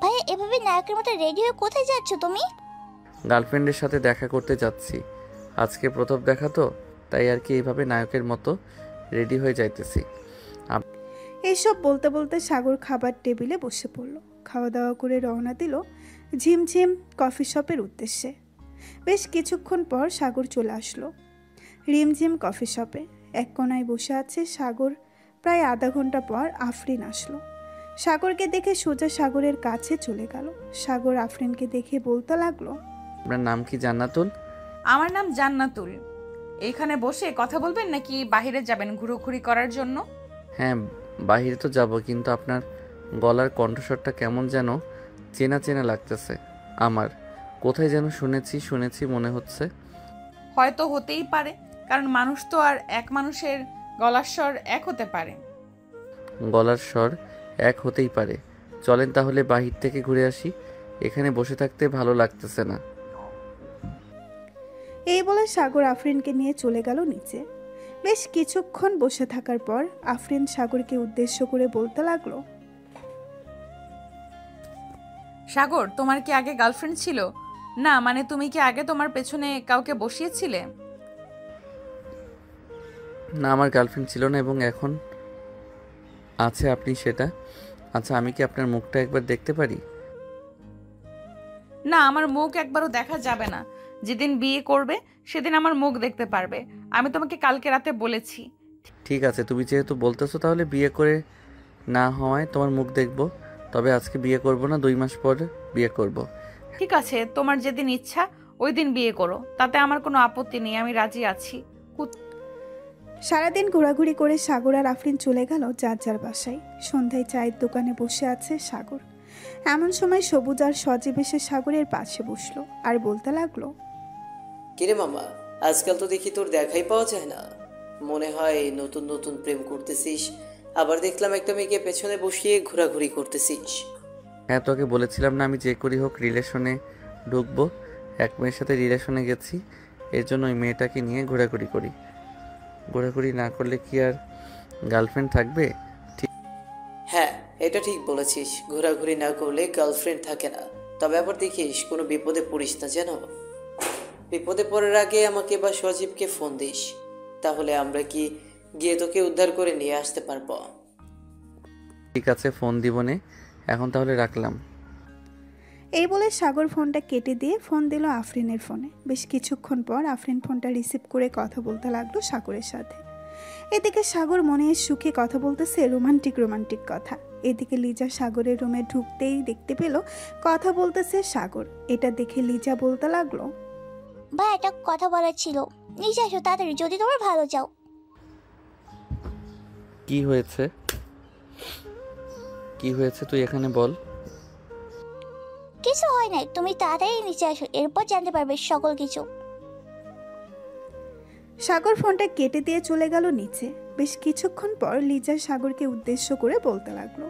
ভাইয়া এভাবে নায়কের মতো রেডি হয়ে কোথায় যাচ্ছ তুমি? গার্লফ্রেন্ডের সাথে দেখা করতে যাচ্ছি। আজকে প্রথম দেখা তো, তাই আর কি এইভাবে নায়কের মতো রেডি হয়ে যাইতেছি। এইসব বলতে বলতে সাগর খাবার টেবিলে বসে পড়ল। খাওয়া দাওয়া করে রওনা দিল ঝিমঝিম কফি শপের উদ্দেশ্যে। বেশ কিছুক্ষণ পর সাগর চলে আসলো রিমঝিম কফি শপে। এক কোনায় বসে আছে সাগর। প্রায় আধা ঘন্টা পর আফরিন আসলো। সাগরকে দেখে সোজা সাগরের কাছে চলে গেল। সাগর আফরিনকে দেখে বলতে লাগলো, আপনার নাম কি জান্নাতুল? আমার নাম জান্নাতুল। এইখানে বসে কথা বলবেন নাকি বাইরে যাবেন ঘুরোঘুরি করার জন্য? হ্যাঁ, বাইরে তো যাব, কিন্তু আপনার গলার কণ্ঠস্বরটা কেমন যেন চেনা চেনা লাগতেছে আমার। কোথায় যেন শুনেছি মনে হচ্ছে। হয়তো হতেই পারে, কারণ মানুষ তো আর এক মানুষের গলার স্বর এক হতে পারে। গলার স্বর এক হতেই পারে। চলেন তাহলে বাহির থেকে ঘুরে আসি, এখানে বসে থাকতে ভালো লাগতেছে না। এই বলে সাগর আফরিনকে নিয়ে চলে গেল নিচে। বেশ কিছুক্ষণ বসে থাকার পর আফরিন সাগরকে উদ্দেশ্য করে বলতে লাগলো, সাগর, তোমার কি আগে গার্লফ্রেন্ড ছিল? না, মানে তুমি কি আগে তোমার পেছনে কাউকে বসিয়েছিলে? না, আমার গার্লফ্রেন্ড ছিল না এবং এখন আছে আপনি সেটা। আচ্ছা, আমি কি আপনার মুখটা একবার দেখতে পারি? না, আমার মুখ একবারও দেখা যাবে না। যেদিন বিয়ে করবে সেদিন আমার মুখ দেখতে পারবে। আমি তোমাকে কালকে রাতে বলেছি। ঠিক আছে, তুমি যেহেতু বলতেছো তাহলে বিয়ে করে না হওয়ায় তোমার মুখ দেখবো। তবে আজকে বিয়ে করব না, 2 মাস পর বিয়ে করব। ঠিক আছে, তোমার যেদিন ইচ্ছা ওই দিন বিয়ে করো, তাতে আমার কোনো আপত্তি নেই, আমি রাজি আছি। সারাদিন ঘোরাঘুরি করে সাগর আর আফরিন চলে গেল যার যার বাসায়। সন্ধ্যায় চায়ের দোকানে বসে আছে সাগর। এমন সময় সবুজ আর সজীব এসে সাগরের পাশে বসলো আর বলতে লাগলো, কিরে মামা, আজকাল তো দেখি তোর দেখাই পাওয়া যায় না। মনে হয় নতুন নতুন প্রেম করতেছিস। আবার দেখলাম একটা মেয়েকে পেছনে বসিয়ে ঘোরাঘুরি করতেছিস। হ্যাঁ, তোকে বলেছিলাম না আমি যে করি হোক রিলেশনে ঢুকবো। এক মেয়ের সাথে রিলেশনে গেছি, এর জন্য ওই মেয়েটাকে নিয়ে ঘোরাঘুরি করি। ঘোরাঘুরি না করলে কি আর গার্লফ্রেন্ড থাকবে? হ্যাঁ, এটা ঠিক বলেছিস, ঘোরাঘুরি না করলে গার্লফ্রেন্ড থাকে না। তবে আবার দেখিস কোনো বিপদে পড়িস না যেন। বিপদে পড়ার আগে আমাকে বা সজীবকে ফোন দিস, তাহলে আমরা কি গিয়ে তোকে উদ্ধার করে নিয়ে আসতে পারবো। ঠিক আছে, ফোন দিবনে। এখন তাহলে রাখলাম। এই বলে সাগর ফোনটা কেটে দিয়ে ফোন দিল আফরিনের ফোনে। বেশ কিছুক্ষণ পর আফরিন ফোনটা রিসিভ করে কথা বলতে লাগলো সাগরের সাথে। এদিকে সাগর মনে সুখে কথা বলতেছে রোমান্টিক কথা। এদিকে লিজা সাগরের রুমে ঢুকতেই দেখতে পেল কথা বলতেছে সাগর। এটা দেখে লিজা বলতে লাগলো, ভাই একটা কথা বলার ছিল, নিচে আসো তাড়াতাড়ি যদি তোমার ভালো চাও। কি হয়েছে? কি হয়েছে তুই এখানে বল। কিছু হয় নাই, তুমি তাড়াতাড়ি নিচে আসো, এরপর জানতে পারবে সকল কিছু। সাগর ফোনটা কেটে দিয়ে চলে গেল নিচে। বেশ কিছুক্ষণ পর লিজা সাগরকে উদ্দেশ্য করে বলতে লাগলো,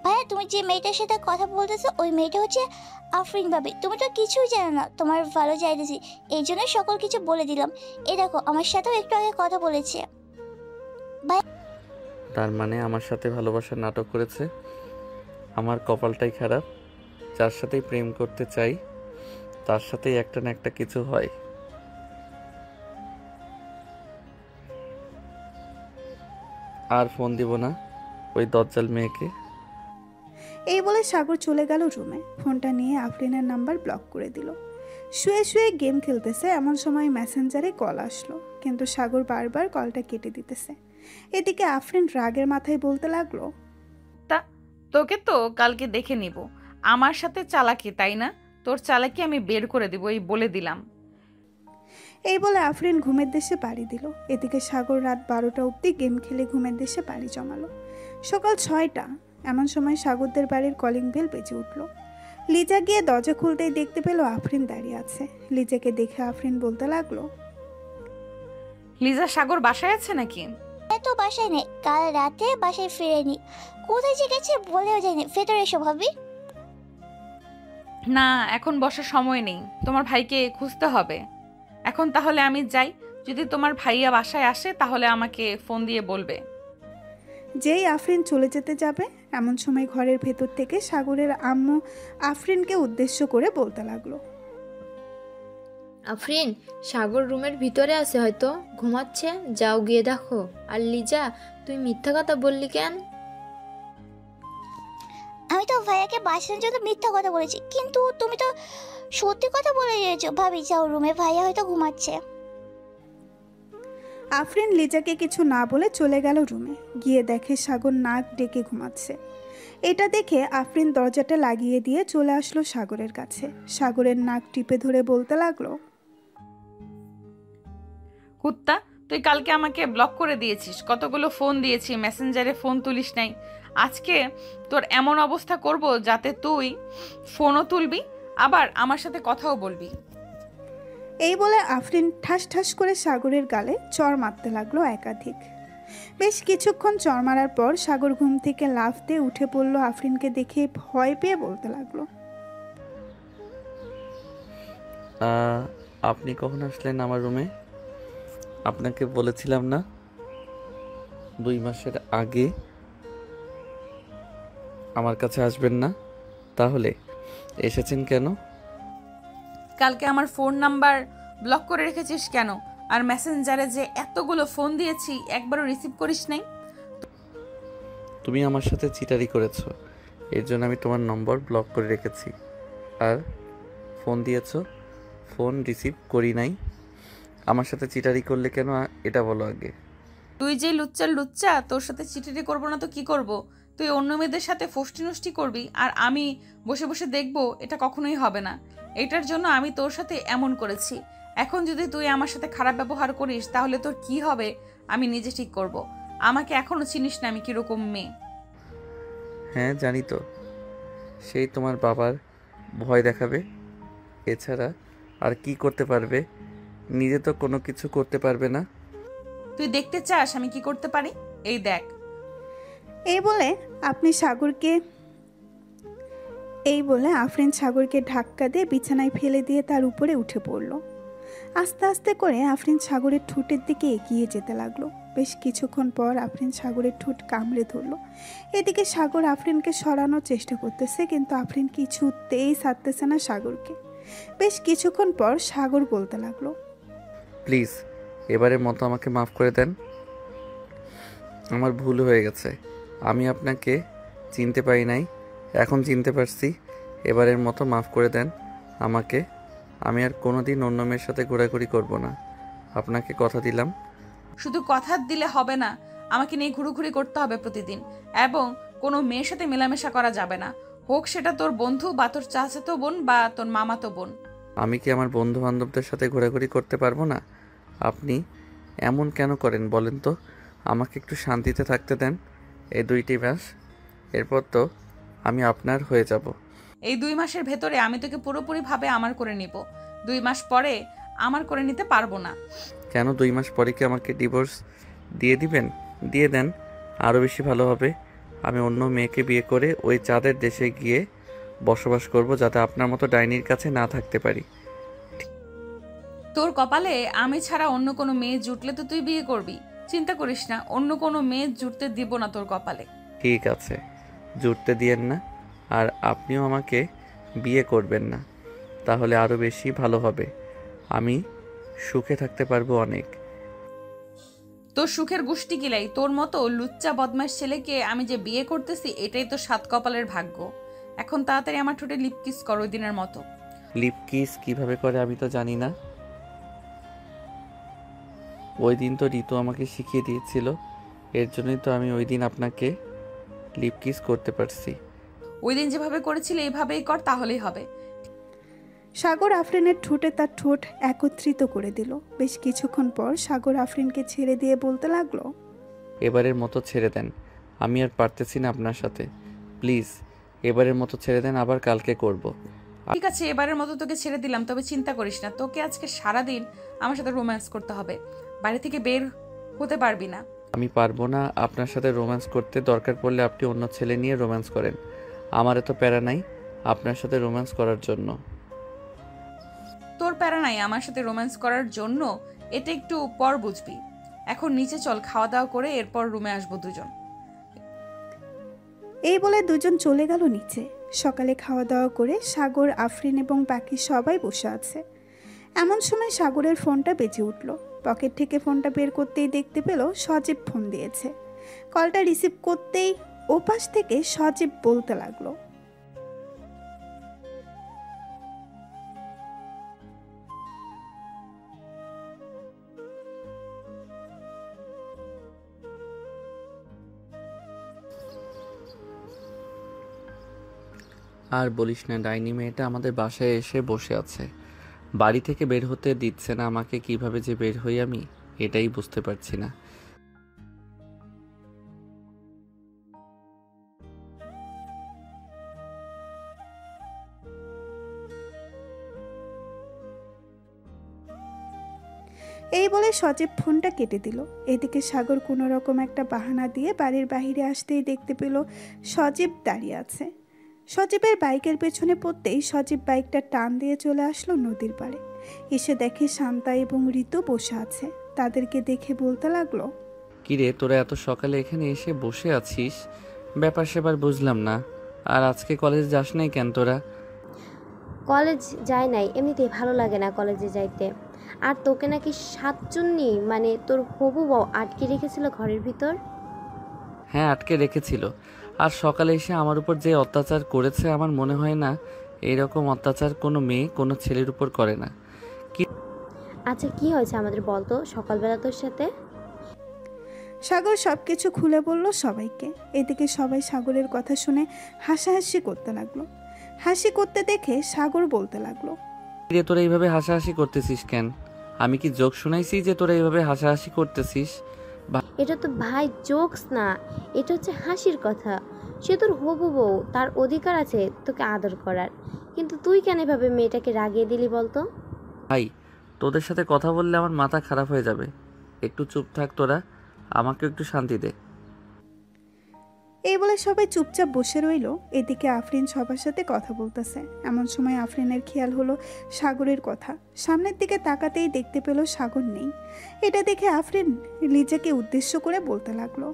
ভাইয়া তুমি যে মেয়েটার সাথে কথা বলতেছো ওই মেয়েটা হচ্ছে আফরিন ভাবি। তুমি তো কিছুই জানো না, তোমার ভালো চাইতেছি এই জন্য সকল কিছু বলে দিলাম। এই দেখো আমার সাথেও একটু আগে কথা বলেছে। তার মানে আমার সাথে ভালোবাসার নাটক করেছে। আমার কপালটাই খারাপ, যার সাথেই প্রেম করতে চাই তার সাথেই একটা না একটা কিছু হয়। আর ফোন দিব না ওই দজ্জাল মেয়েকে। এই বলে সাগর চলে গেল রুমে। ফোনটা নিয়ে আফরিনের নাম্বার ব্লক করে দিল। শুয়ে শুয়ে গেম খেলতেছে এমন সময় মেসেঞ্জারে কল আসলো, কিন্তু সাগর বারবার কলটা কেটে দিতেছে। এদিকে আফরিন রাগের মাথায় বলতে লাগলো, তোকে তো কালকে দেখে নিব। আমার সাথে চালাকি, তাই না? তোর চালাকি আমি বের করে দিব, এই বলে দিলাম। এই বলে আফরিন ঘুমের দেশে পাড়ি দিল। এদিকে সাগর রাত 12টা অবধি গেম খেলে ঘুমের দেশে পাড়ি জমালো। সকাল 6টা এমন সময় সাগরদের বাড়ির কলিং বেল বেজে উঠল। লিজা গিয়ে দরজা খুলতেই দেখতে পেল আফরিন দাঁড়িয়ে আছে। লিজাকে দেখে আফরিন বলতে লাগলো, লিজা, সাগর বাসায় আছে নাকি? তো বাসায় নেই, কাল রাতে বাসায় ফিরেনি। কোথায় যে গেছে বলেও যায়নি। ভেতরে এসো ভাবি। না, এখন বসার সময় নেই, তোমার ভাইকে খুঁজতে হবে এখন। তাহলে আমি যাই, যদি তোমার ভাইয়া বাসায় আসে তাহলে আমাকে ফোন দিয়ে বলবে। যেই আফরিন চলে যেতে যাবে এমন সময় ঘরের ভেতর থেকে সাগরের আম্মু আফরিনকে উদ্দেশ্য করে বলতে লাগলো। আফরিন, সাগর রুমের ভিতরে আছে, হয়তো ঘুমাচ্ছে, যাও গিয়ে দেখো। আর লিজা, তুই মিথ্যা কথা বললি কেন? আমি তো ভাইয়াকে বাঁচানোর জন্য মিথ্যা কথা বলেছি, কিন্তু তুমি তো সত্যি কথা বলে দিয়েছো। ভাবি যাও রুমে, ভাইয়া হয়তো ঘুমাচ্ছে। আফরিন লিজাকে কিছু না বলে চলে গেল রুমে। গিয়ে দেখে সাগর নাক ডেকে ঘুমাচ্ছে। এটা দেখে আফরিন দরজাটা লাগিয়ে দিয়ে চলে আসলো সাগরের কাছে। সাগরের নাক টিপে ধরে বলতে লাগলো, কুত্তা, তুই কালকে আমাকে ব্লক করে দিয়েছিস, কতগুলো ফোন দিয়েছি, মেসেঞ্জারে ফোন তুলিস নাই। আজকে তোর এমন অবস্থা করব যাতে তুই ফোনও তুলবি, আবার আমার সাথে কথাও বলবি। এই বলে আফরিন ঠাস ঠাস করে সাগরের গালে চড় মারতে লাগলো একাধিক। বেশ কিছুক্ষণ চড় মারার পর সাগর ঘুম থেকে লাফ দিয়ে উঠে পড়লো। আফরিনকে দেখে ভয় পেয়ে বলতে লাগলো, আপনি কখন আসলেন আমার রুমে? আপনাকে বলেছিলাম না 2 মাসের আগে আমার কাছে আসবেন না, তাহলে এসেছেন কেন? কালকে আমার ফোন নাম্বার ব্লক করে রেখেছিস কেন? আর মেসেঞ্জারে যে এতগুলো ফোন দিয়েছি একবারও রিসিভ করিস নাই। তুমি আমার সাথে চিটারি করেছো, এর জন্য আমি তোমার নম্বর ব্লক করে রেখেছি। আর ফোন দিয়েছো, ফোন রিসিভ করি নাই। আমার সাথে চিটারি করলে কেন এটা বলো আগে। তুই যে লুচ্চা, তোর সাথে চিঠিটি করবো না তো কি করব? তুই অন্য মেয়েদের সাথে ফষ্টি নষ্টি করবি আর আমি বসে বসে দেখবো, এটা কখনোই হবে না। এটার জন্য আমি তোর সাথে এমন করেছি। এখন যদি তুই আমার সাথে খারাপ ব্যবহার করিস তাহলে তোর কি হবে আমি নিজে ঠিক করব। আমাকে এখনো চিনিস না আমি কিরকম মেয়ে। হ্যাঁ জানি তো, সেই তোমার বাবার ভয় দেখাবে, এছাড়া আর কি করতে পারবে? নিজে তো কোনো কিছু করতে পারবে না। তুই দেখতে চাস আমি কি করতে পারি? এই দেখ। এই বলে আফরিন সাগরকে ধাক্কা দিয়ে বিছানায় ফেলে দিয়ে তার উপরে উঠে পড়ল। আস্তে আস্তে করে আফরিন সাগরের ঠোঁটের দিকে এগিয়ে যেতে লাগলো। বেশ কিছুক্ষণ পর আফরিন সাগরের ঠোঁট কামড়ে ধরলো। এদিকে সাগর আফরিনকে সরানোর চেষ্টা করতেছে, কিন্তু আফরিন কিছুতেই ছাড়তেছে না সাগরকে। বেশ কিছুক্ষণ পর সাগর বলতে লাগলো, প্লিজ এবারের মতো আমাকে মাফ করে দেন, আমার ভুল হয়ে গেছে। আমি আপনাকে চিনতে পারি নাই, এখন চিনতে পারছি। এবারের মতো মাফ করে দেন আমাকে। আমি আর কোনোদিন অন্য মেয়ের সাথে ঘোরাঘুরি করব না, আপনাকে কথা দিলাম। শুধু কথা দিলে হবে না, আমাকে নিয়ে ঘুরুঘুরি করতে হবে প্রতিদিন, এবং কোনো মেয়ের সাথে মেলামেশা করা যাবে না, হোক সেটা তোর বন্ধু বা তোর চাচাতো বোন বা তোর মামাতো বোন। আমি কি আমার বন্ধু বান্ধবদের সাথে ঘোরাঘুরি করতে পারবো না? আপনি এমন কেন করেন বলেন তো? আমাকে একটু শান্তিতে থাকতে দেন এই 2টি মাস, এরপর তো আমি আপনার হয়ে যাব। এই 2 মাসের ভেতরে আমি তোকে পুরোপুরিভাবে আমার করে নিব। 2 মাস পরে আমার করে নিতে পারবো না। কেন 2 মাস পরে কি আমাকে ডিভোর্স দিয়ে দিবেন? দিয়ে দেন, আরও বেশি ভালো হবে। আমি অন্য মেয়েকে বিয়ে করে ওই চাঁদের দেশে গিয়ে বসবাস করব, যাতে আপনার মতো ডাইনির কাছে না থাকতে পারি। তোর কপালে আমি ছাড়া অন্য কোনো মেয়ে জুটলে তো তুই বিয়ে করবি, চিন্তা করিস না, অন্য কোনো মেয়ে জুটতে দিব না তোর কপালে। ঠিক আছে, জুটতে দিয়েন না, আর আপনিও আমাকে বিয়ে করবেন না, তাহলে আরও বেশি ভালো হবে। আমি সুখে থাকতে পারবো অনেক। তোর সুখের গোষ্ঠী কিলাই, তোর মতো লুচ্চা বদমাশ ছেলেকে আমি যে বিয়ে করতেছি এটাই তো 7 কপালের ভাগ্য। এখন তাড়াতাড়ি আমার ঠোঁটে লিপ কিস কর ওই দিনের মতো। লিপ কিস কিভাবে করে আমি তো জানি না, ওই দিন তো ঋতু আমাকে শিখিয়ে দিয়েছিল, এর জন্যই তো আমি ওই দিন আপনাকে লিপ কিস করতে পারছি। ওই দিন যেভাবে করেছিলে এইভাবেই কর, তাহলেই হবে। সাগর আফরিনের ঠোঁটে তার ঠোঁট একত্রিত করে দিল। বেশ কিছুক্ষণ পর সাগর আফরিনকে ছেড়ে দিয়ে বলতে লাগলো, এবারের মতো ছেড়ে দেন, আমি আর পারতেছি না আপনার সাথে, প্লিজ এবারের মতো ছেড়ে দেন, আবার কালকে করব। ঠিক আছে, এবারের মতো তোকে ছেড়ে দিলাম, তবে চিন্তা করিস না, তোকে আজকে সারাদিন আমার সাথে রোম্যান্স করতে হবে, বাড়ি থেকে বের হতে পারবি না। আমি পারবো না আপনার সাথে রোম্যান্স করতে। দরকার পড়লে আপনি অন্য ছেলে নিয়ে রোম্যান্স করেন, আমার এত প্যারা নাই আপনার সাথে রোম্যান্স করার জন্য। তোর প্যারা নাই আমার সাথে রোম্যান্স করার জন্য, এটা একটু পর বুঝবি। এখন নিচে চল, খাওয়া দাওয়া করে এরপর রুমে আসবো দুজন। এই বলে দুজন চলে গেল নিচে। সকালে খাওয়া দাওয়া করে সাগর, আফরিন এবং বাকি সবাই বসে আছে। এমন সময় সাগরের ফোনটা বেজে উঠল। পকেট থেকে ফোনটা বের করতেই দেখতে পেল সজীব ফোন দিয়েছে। কলটা রিসিভ করতেই ওপাশ থেকে সজীব বলতে লাগলো, আর বলিস না, ডাইনি মেয়েটা আমাদের বাসায় এসে বসে আছে, বাড়ি থেকে বের হতে দিচ্ছে না আমাকে। কিভাবে যে বের হই আমি এটাই বুঝতে পারছি না। এই বলে সজীব ফোনটা কেটে দিল। এদিকে সাগর কোনো রকম একটা বাহানা দিয়ে বাড়ির বাইরে আসতেই দেখতে পেল সজীব দাঁড়িয়ে আছে। সজীবের বাইকের পেছনে পড়তেই সজীব বাইকটা টান দিয়ে চলে আসলো নদীর পাড়ে। এসে দেখে শান্তা এবং ঋতু বসে আছে। তাদেরকে দেখে বলতে লাগলো, কিরে তোরা এত সকালে এখানে এসে বসে আছিস? ব্যাপার সেবার বুঝলাম না। আর আজকে কলেজ যাস নাই কেন তোরা? কলেজ যাই নাই, এমনিতেই ভালো লাগে না কলেজে যাইতে। আর তোকে নাকি সাতজনই মানে তোর হবু বউ আটকে রেখেছিল ঘরের ভিতর। হ্যাঁ, আটকে রেখেছিল। আর সকালে এসে আমার উপর যে অত্যাচার করেছে, আমার মনে হয় না এইরকম অত্যাচার কোনো মেয়ে কোনো ছেলের উপর করে না। আচ্ছা কি হয়েছে আমাদের বলতো সকালবেলা তোর সাথে? সাগর সবকিছু খুলে বলল সবাইকে। এদিকে সবাই সাগরের কথা শুনে হাসাহাসি করতে লাগলো। হাসি করতে দেখে সাগর বলতে লাগলো, কিরে তোরা এইভাবে হাসাহাসি করতেছিস কেন? আমি কি জোক শুনাইছি যে তোরা এইভাবে হাসাহাসি করতেছিস? এটা তো ভাই জোকস না, এটা হচ্ছে হাসির কথা। সে তোর হবু বউ, তার অধিকার আছে তোকে আদর করার। কিন্তু তুই কেন এভাবে মেয়েটাকে রাগিয়ে দিলি বলতো? ভাই, তোদের সাথে কথা বললে আমার মাথা খারাপ হয়ে যাবে। একটু চুপ থাক তোরা, আমাকে একটু শান্তি দে। এই বলে সবাই চুপচাপ বসে রইল। এদিকে আফরিন সবার সাথে কথা বলতেছে। এমন সময় আফরিনের খেয়াল হলো সাগরের কথা। সামনের দিকে তাকাতেই দেখতে পেল সাগর নেই। এটা দেখে আফরিন লিজাকে উদ্দেশ্য করে বলতে লাগলো,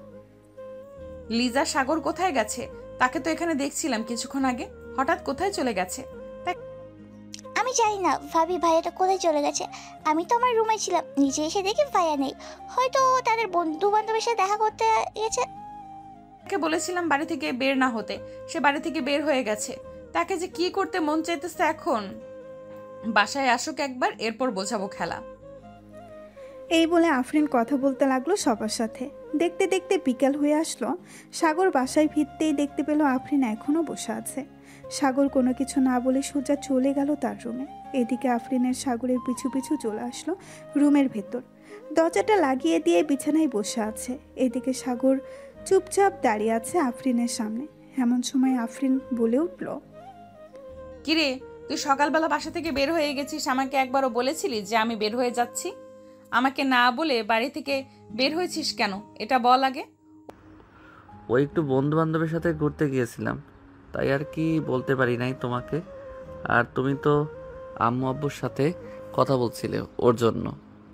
লিজা সাগর কোথায় গেছে? তাকে তো এখানে দেখছিলাম কিছুক্ষণ আগে, হঠাৎ কোথায় চলে গেছে? আমি জানি না ভাবি, ভাইয়াটা কোথায় চলে গেছে। আমি তো আমার রুমে ছিলাম, নিচে এসে দেখি ভাইয়া নেই। হয়তো তাদের বন্ধু বান্ধবের সাথে দেখা করতে গেছে। তাকে বলেছিলাম বাড়ি থেকে বের না হতে, সে বাড়ি থেকে বের হয়ে গেছে। তাকে যে কি করতে মন চাইতেছে এখন। বাসায় আসুক একবার, এরপর বোঝাবো খেলা। এই বলে আফরিন কথা বলতে লাগলো সবার সাথে। দেখতে দেখতে বিকাল হয়ে আসলো। সাগর বাসায় ফিরতেই দেখতে পেল আফরিন এখনও বসে আছে। সাগর কোনো কিছু না বলে সোজা চলে গেল তার রুমে। এদিকে আফরিনের সাগরের পিছু পিছু চলে আসলো রুমের ভেতর। দরজাটা লাগিয়ে দিয়ে বিছানায় বসে আছে। এদিকে সাগর চুপচাপ দাঁড়িয়ে আছে আফরিনের সামনে। এমন সময় আফরিন বলে উঠল, কিরে তুই সকালবেলা বাসা থেকে বের হয়ে গেছিস, আমাকে একবারও বলেছিলি যে আমি বের হয়ে যাচ্ছি? আমাকে না বলে বাড়ি থেকে বের হয়েছিস কেন, এটা বল আগে। ওই একটু বন্ধু বান্ধবের সাথে ঘুরতে গিয়েছিলাম, তাই আর কি বলতে পারি নাই তোমাকে। আর তুমি তো আম্মু আব্বুর সাথে কথা বলছিলে ওর জন্য।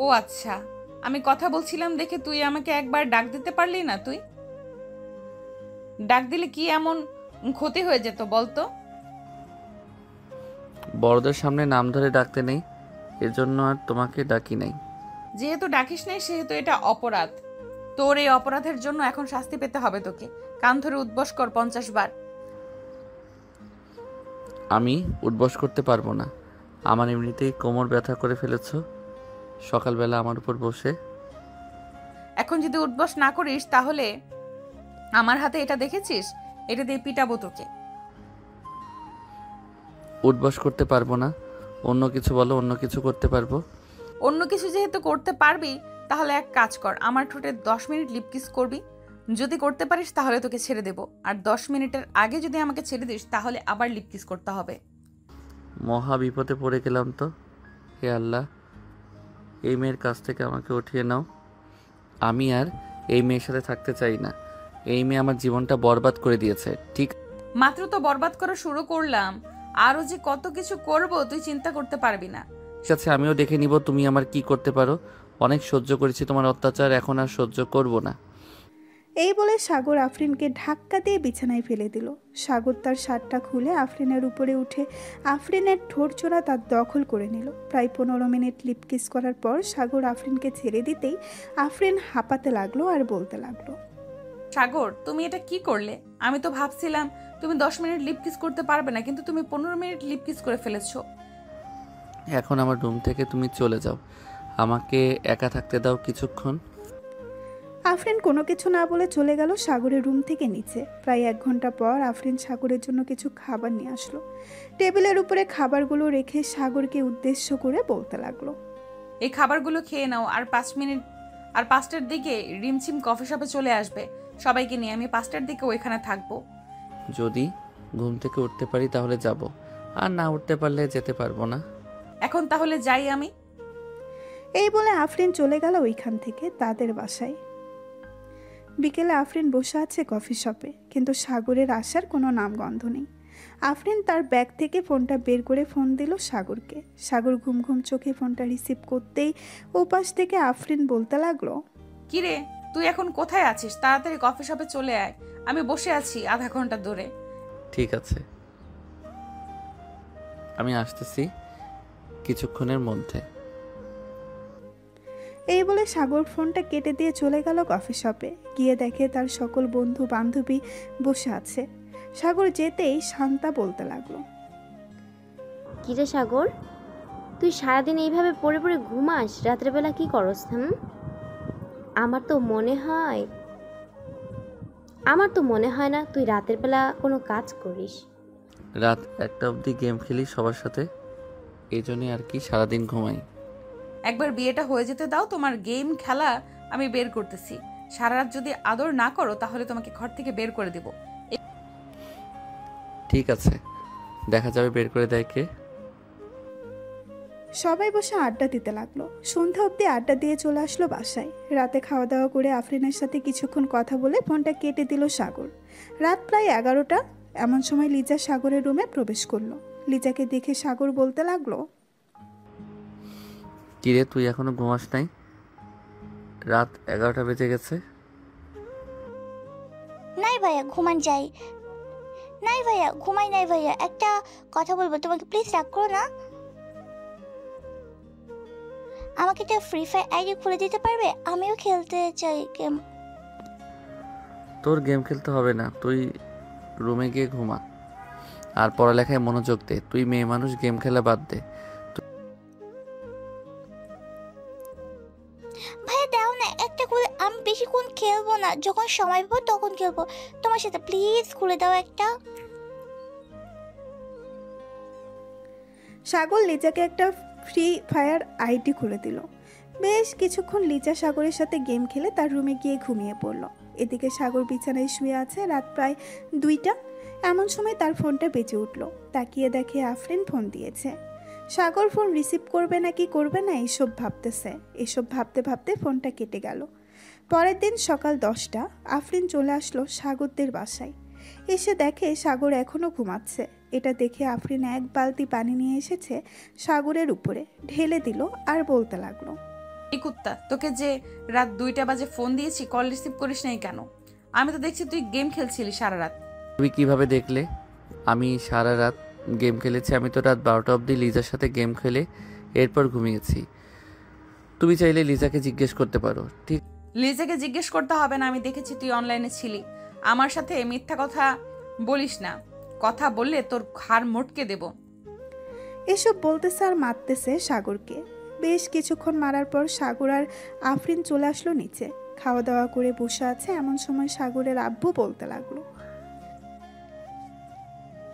ও আচ্ছা, আমি কথা বলছিলাম দেখে তুই আমাকে একবার ডাক দিতে পারলি না? তুই ডাক দিলে কি এমন ক্ষতি হয়ে যেত বলতো? বড়দের সামনে নাম ধরে ডাকতে নেই, এর জন্য আর তোমাকে ডাকি নাই। যেহেতু ডাকিস নাই সেহেতু এটা অপরাধ। তোর এই অপরাধের জন্য এখন শাস্তি পেতে হবে তোকে। কান ধরে উদ্বস কর 50 বার। আমি উঠবস করতে পারবো না, আমার এমনিতেই কোমর ব্যথা করে ফেলেছ সকালবেলা আমার উপর বসে। এখন যদি উঠবস না করিস তাহলে আমার হাতে এটা দেখেছিস, এটা দিয়ে পিটাবো তোকে। উঠবস করতে পারবো না, অন্য কিছু বলো, অন্য কিছু করতে পারবো। অন্য কিছু যেহেতু করতে পারবি তাহলে এক কাজ কর, আমার ঠোঁটে 10 মিনিট লিপ কিস করবি। যদি করতে পারিস তাহলে তোকে ছেড়ে দেব, আর 10 মিনিটের আগে যদি আমাকে ছেড়ে দিস তাহলে আবার লিপ কিস করতে হবে। মহা বিপদে পড়ে গেলাম তো। হে আল্লাহ, এই মেয়ের কাছ থেকে আমাকে উঠিয়ে নাও। আমি আর এই মেয়ের সাথে থাকতে চাই না। এই মেয়ে আমার জীবনটা বরবাদ করে দিয়েছে। ঠিক মাত্র তো বরবাদ করা শুরু করলাম, আরো যে কত কিছু করব তুই চিন্তা করতে পারবি না। আছে, আমিও দেখে নিব তুমি আমার কি করতে পারো। অনেক সহ্য করেছি তোমার অত্যাচার, এখন আর সহ্য করব না। এই বলে সাগর আফরিনকে ধাক্কা দিয়ে বিছানায় ফেলে দিল। সাগর তার শার্টটা খুলে আফরিনের উপরে উঠে আফরিনের ঠোঁটচোরা তার দখল করে নিল। প্রায় 15 মিনিট লিপ কিস করার পর সাগর আফরিনকে ছেড়ে দিতেই আফরিন হাঁপাতে লাগলো আর বলতে লাগলো, সাগর তুমি এটা কি করলে? আমি তো ভাবছিলাম তুমি 10 মিনিট লিপ কিস করতে পারবে না, কিন্তু তুমি 15 মিনিট লিপ কিস করে ফেলেছো। এখন আমার রুম থেকে তুমি চলে যাও, আমাকে একা থাকতে দাও কিছুক্ষণ। আফরিন কোনো কিছু না বলে চলে গেল সাগরের রুম থেকে নিচে। প্রায় 1 ঘন্টা পর আফরিন সাগরের জন্য কিছু খাবার নিয়ে আসলো। টেবিলের উপরে খাবারগুলো রেখে সাগরকে উদ্দেশ্য করে বলতে লাগলো, এই খাবারগুলো খেয়ে নাও, আর 5টার দিকে রিমঝিম কফি শপে চলে আসবে সবাইকে নিয়ে। আমি 5টার দিকে ওইখানে থাকবো। যদি ঘুম থেকে উঠতে পারি তাহলে যাব, আর না উঠতে পারলে যেতে পারবো না। এখন তাহলে যাই আমি। এই বলে আফরিন চলে গেল ওইখান থেকে তাদের বাসায়। বিকেলে আফরিন বসে আছে কফি শপে, কিন্তু সাগরের আসার কোনো নামগন্ধ নেই। আফরিন তার ব্যাগ থেকে ফোনটা বের করে ফোন দিল সাগরকে। সাগর ঘুম ঘুম চোখে ফোনটা রিসিভ করতেই ওপাশ থেকে আফরিন বলতে লাগলো, কিরে তুই এখন কোথায় আছিস? তাড়াতাড়ি কফি শপে চলে আয়, আমি বসে আছি আধা ঘন্টা ধরে। ঠিক আছে, আমি আসতেছি কিছুক্ষণের মধ্যে। এই বলে সাগর ফোনটা কেটে দিয়ে চলে গেল কফি শপে। গিয়ে দেখে তার সকল বন্ধু বান্ধবী বসে আছে। সাগর যেতেই শান্তা বলতে লাগলো, কিরে সাগর, তুই সারাদিন এইভাবে পড়ে পড়ে ঘুমাস, রাত্রেবেলা কি করস? আমার তো মনে হয় না তুই রাতের বেলা কোনো কাজ করিস। রাত 1টা অবধি গেম খেলি সবার সাথে, এই জন্যই আর কি সারাদিন ঘুমাই। একবার বিয়েটা হয়ে যেতে দাও, তোমার গেম খেলা আমি বের করতেছি। সারা রাত যদি আদর না করো তাহলে তোমাকে ঘর থেকে বের করে দেব। ঠিক আছে, দেখা যাবে বের করে দেয় কে। সবাই বসে আড্ডা দিতে লাগলো। সন্ধ্যা অবধি আড্ডা দিয়ে চলে আসলো বাসায়। রাতে খাওয়া দাওয়া করে আফরিনের সাথে কিছুক্ষণ কথা বলে ফোনটা কেটে দিল সাগর। রাত প্রায় 11টা। এমন সময় লিজা সাগরের রুমে প্রবেশ করলো। লিজাকে দেখে সাগর বলতে লাগলো, কিরে তুই এখনো ঘুমাস নাই? রাত 11টা বেজে গেছে। নাই ভাইয়া ঘুমান যাই। নাই ভাইয়া ঘুমাই নাই ভাইয়া, একটা কথা বলবো তোমাকে, প্লিজ রাগ করো না। আমাকে একটা ফ্রি ফায়ার আইডি খুলে দিতে পারবে? আমিও খেলতে চাই গেম। তোর গেম খেলতে হবে না, তুই রুমে গিয়ে ঘুমা আর পড়ালেখায় মনোযোগ দে। তুই মেয়ে মানুষ, গেম খেলা বাদ দে। ভাইয়া দাও না একটা খুলে, আমি বেশিক্ষণ খেলবো না, যখন সময় পাবো তখন খেলবো তোমার সাথে, প্লিজ খুলে দাও একটা। সাগর লিজাকে একটা ফ্রি ফায়ার আইডি খুলে দিল। বেশ কিছুক্ষণ লিজা সাগরের সাথে গেম খেলে তার রুমে গিয়ে ঘুমিয়ে পড়ল। এদিকে সাগর বিছানায় শুয়ে আছে। রাত প্রায় 2টা। এমন সময় তার ফোনটা বেজে উঠল। তাকিয়ে দেখে আফরিন ফোন দিয়েছে। সাগর ফোন রিসিভ করবে না কি করবে না এসব ভাবতেছে। এসব ভাবতে ভাবতে ফোনটা কেটে গেল। পরের দিন সকাল 10টা আফরিন চলে আসলো সাগরদের বাসায়। এসে দেখে সাগর এখনও ঘুমাচ্ছে। এটা দেখে আফরিন 1 বালতি পানি নিয়ে এসেছে সাগরের উপরে ঢেলে দিল আর বলতে লাগলো, এই কুত্তা, তোকে যে রাত 2টা বাজে ফোন দিয়েছি, কল রিসিভ করিস নাই কেন? আমি তো দেখছি তুই গেম খেলছিলি সারা রাত। তুমি কিভাবে দেখলে আমি সারা রাত গেম খেলেছি? আমি তো রাত 12টা অবধি লিজার সাথে গেম খেলে এরপর ঘুমিয়েছি। তুমি চাইলে লিজাকে জিজ্ঞেস করতে পারো। ঠিক, লিজাকে জিজ্ঞেস করতে হবে না, আমি দেখেছি তুই অনলাইনে ছিলি। আমার সাথে মিথ্যা কথা বলিস না, কথা বললে তোর ঘাড় মোটকে দেব। এসব বলতেছে আর মারতেছে সাগরকে। বেশ কিছুক্ষণ মারার পর সাগর আর আফরিন চলে আসলো নিচে। খাওয়া দাওয়া করে বসে আছে। এমন সময় সাগরের আব্বু বলতে লাগলো,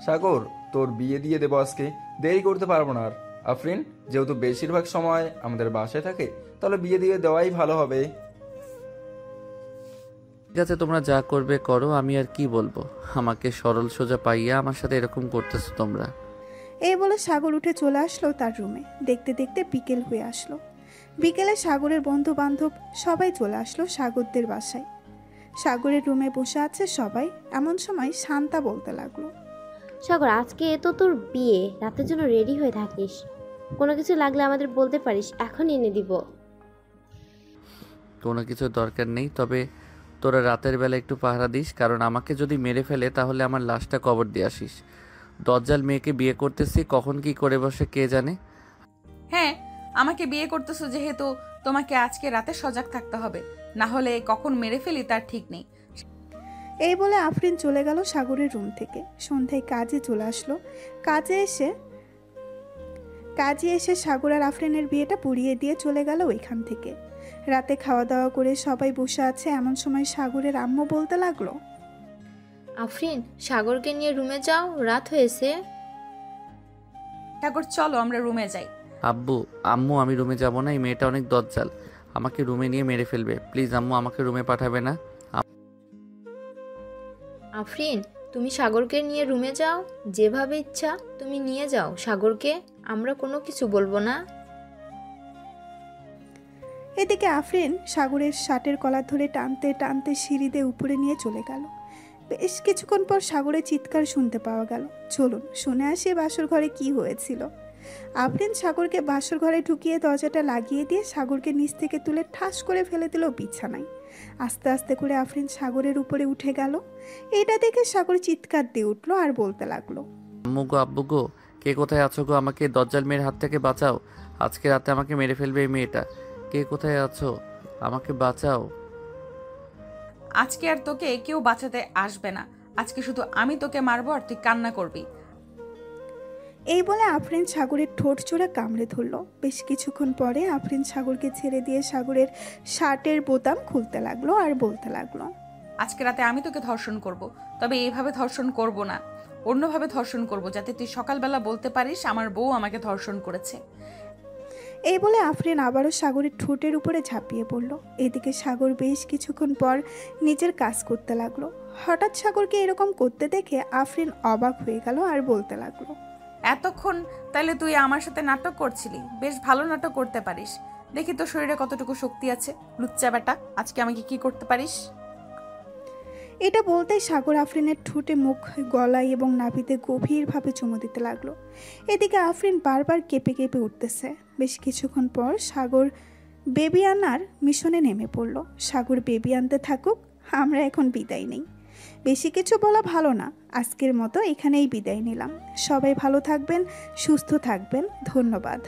সাগর, তোর বিয়ে দিয়ে দেবো আজকে, দেরি করতে পারবো না আর। আফরিন যেহেতু বেশিরভাগ সময় আমাদের বাসায় থাকে, তাহলে বিয়ে দিয়ে দেওয়াই ভালো হবে। ঠিক আছে, তোমরা যা করবে করো, আমি আর কি বলবো। আমাকে সরল সোজা পাইয়া আমার সাথে এরকম করতেছো তোমরা। এই বলে সাগর উঠে চলে আসলো তার রুমে। দেখতে দেখতে বিকেল হয়ে আসলো। বিকেলে সাগরের বন্ধু বান্ধব সবাই চলে আসলো সাগরদের বাসায়। সাগরের রুমে বসে আছে সবাই। এমন সময় শান্তা বলতে লাগলো, সাগর আজকে তো তোর বিয়ে, রাতের জন্য রেডি হয়ে থাকিস। কোনো কিছু লাগলে আমাদের বলতে পারিস, এখন এনে দিব। কোনো কিছু দরকার নেই, তবে তোরা রাতের বেলা একটু পাহারা দিস, কারণ আমাকে যদি মেরে ফেলে তাহলে আমার লাশটা কবর দিয়ে আসিস। দজ্জাল মেয়েকে বিয়ে করতেছি, কখন কি করে বসে কে জানে। হ্যাঁ, আমাকে বিয়ে করতেছো যেহেতু তোমাকে আজকে রাতে সজাগ থাকতে হবে, না হলে কখন মেরে ফেলি তার ঠিক নেই। এই বলে আফরিন চলে গেল সাগরের রুম থেকে। সন্ধ্যায় কাজে চলে আসলো। কাজে এসে সাগর আর আফরিনের বিয়েটা পুড়িয়ে দিয়ে চলে গেল ওইখান থেকে। রাতে খাওয়া দাওয়া করে সবাই বসে আছে। এমন সময় সাগরের আম্মু বলতে লাগলো, আফরিন, সাগরকে নিয়ে রুমে যাও, রাত হয়েছে। সাগর চলো আমরা রুমে যাই। আম্মু আমি রুমে যাব না, এই মেয়েটা অনেক দজ্জাল, আমাকে রুমে নিয়ে মেরে ফেলবে। প্লিজ আম্মু, আমাকে রুমে পাঠাবে না। আফরিন, তুমি সাগরকে নিয়ে রুমে যাও, যেভাবে ইচ্ছা তুমি নিয়ে যাও সাগরকে, আমরা কোনো কিছু বলবো না। এদিকে আফরিন সাগরের শার্টের কলার ধরে টানতে টানতে সিঁড়িতে উপরে নিয়ে চলে গেল। বেশ কিছুক্ষণ পর সাগরের চিৎকার শুনতে পাওয়া গেল। চলুন শুনে আসি বাসর ঘরে কি হয়েছিল। আফরিন সাগরকে বাসর ঘরে ঢুকিয়ে দরজাটা লাগিয়ে দিয়ে সাগরকে নিচ থেকে তুলে ঠাস করে ফেলে দিল বিছানায়। আস্তে আস্তে করে আফরিন সাগরের উপরে উঠে গেল। এটা দেখে সাগর চিৎকার দিয়ে উঠলো আর বলতে লাগলো, আব্বু গো, কে কোথায় আছো গো? আমাকে দজ্জাল মেয়ের হাত থেকে বাঁচাও, আজকে রাতে আমাকে মেরে ফেলবে এই মেয়েটা। কে কোথায় আছো? আমাকে বাঁচাও। আজকে আর তোকে কেউ বাঁচাতে আসবে না, আজকে শুধু আমি তোকে মারবো আর তুই কান্না করবি। এই বলে আফরিন সাগরের ঠোঁট চোরা কামড়ে ধরল। বেশ কিছুক্ষণ পরে আফরিন সাগরকে ছেড়ে দিয়ে সাগরের শার্টের বোতাম খুলতে লাগলো আর বলতে লাগলো, আজকে রাতে আমি তোকে ধর্ষণ করব, তবে এইভাবে ধর্ষণ করব না, অন্যভাবে ধর্ষণ করব, যাতে তুই সকালবেলা বলতে পারিস আমার বউ আমাকে ধর্ষণ করেছে। এই বলে আফরিন আবারও সাগরের ঠোঁটের উপরে ঝাঁপিয়ে পড়ল। এদিকে সাগর বেশ কিছুক্ষণ পর নিজের কাজ করতে লাগলো। হঠাৎ সাগরকে এরকম করতে দেখে আফরিন অবাক হয়ে গেল আর বলতে লাগলো, এতক্ষণ তাহলে তুই আমার সাথে নাটক করছিলি? বেশ ভালো নাটক করতে পারিস, দেখি তোর শরীরে কতটুকু শক্তি আছে। লুচ্চা বেটা, আজকে আমাকে কি করতে পারিস? এটা বলতেই সাগর আফরিনের ঠোঁটে, মুখ, গলায় এবং নাভিতে গভীরভাবে চুমু দিতে লাগলো। এদিকে আফরিন বারবার কেঁপে কেঁপে উঠতেছে। বেশ কিছুক্ষণ পর সাগর বেবি আনার মিশনে নেমে পড়ল। সাগর বেবি আনতে থাকুক, আমরা এখন বিদায় নেই। বেশি কিছু বলা ভালো না, আজকের মতো এখানেই বিদায় নিলাম। সবাই ভালো থাকবেন, সুস্থ থাকবেন, ধন্যবাদ।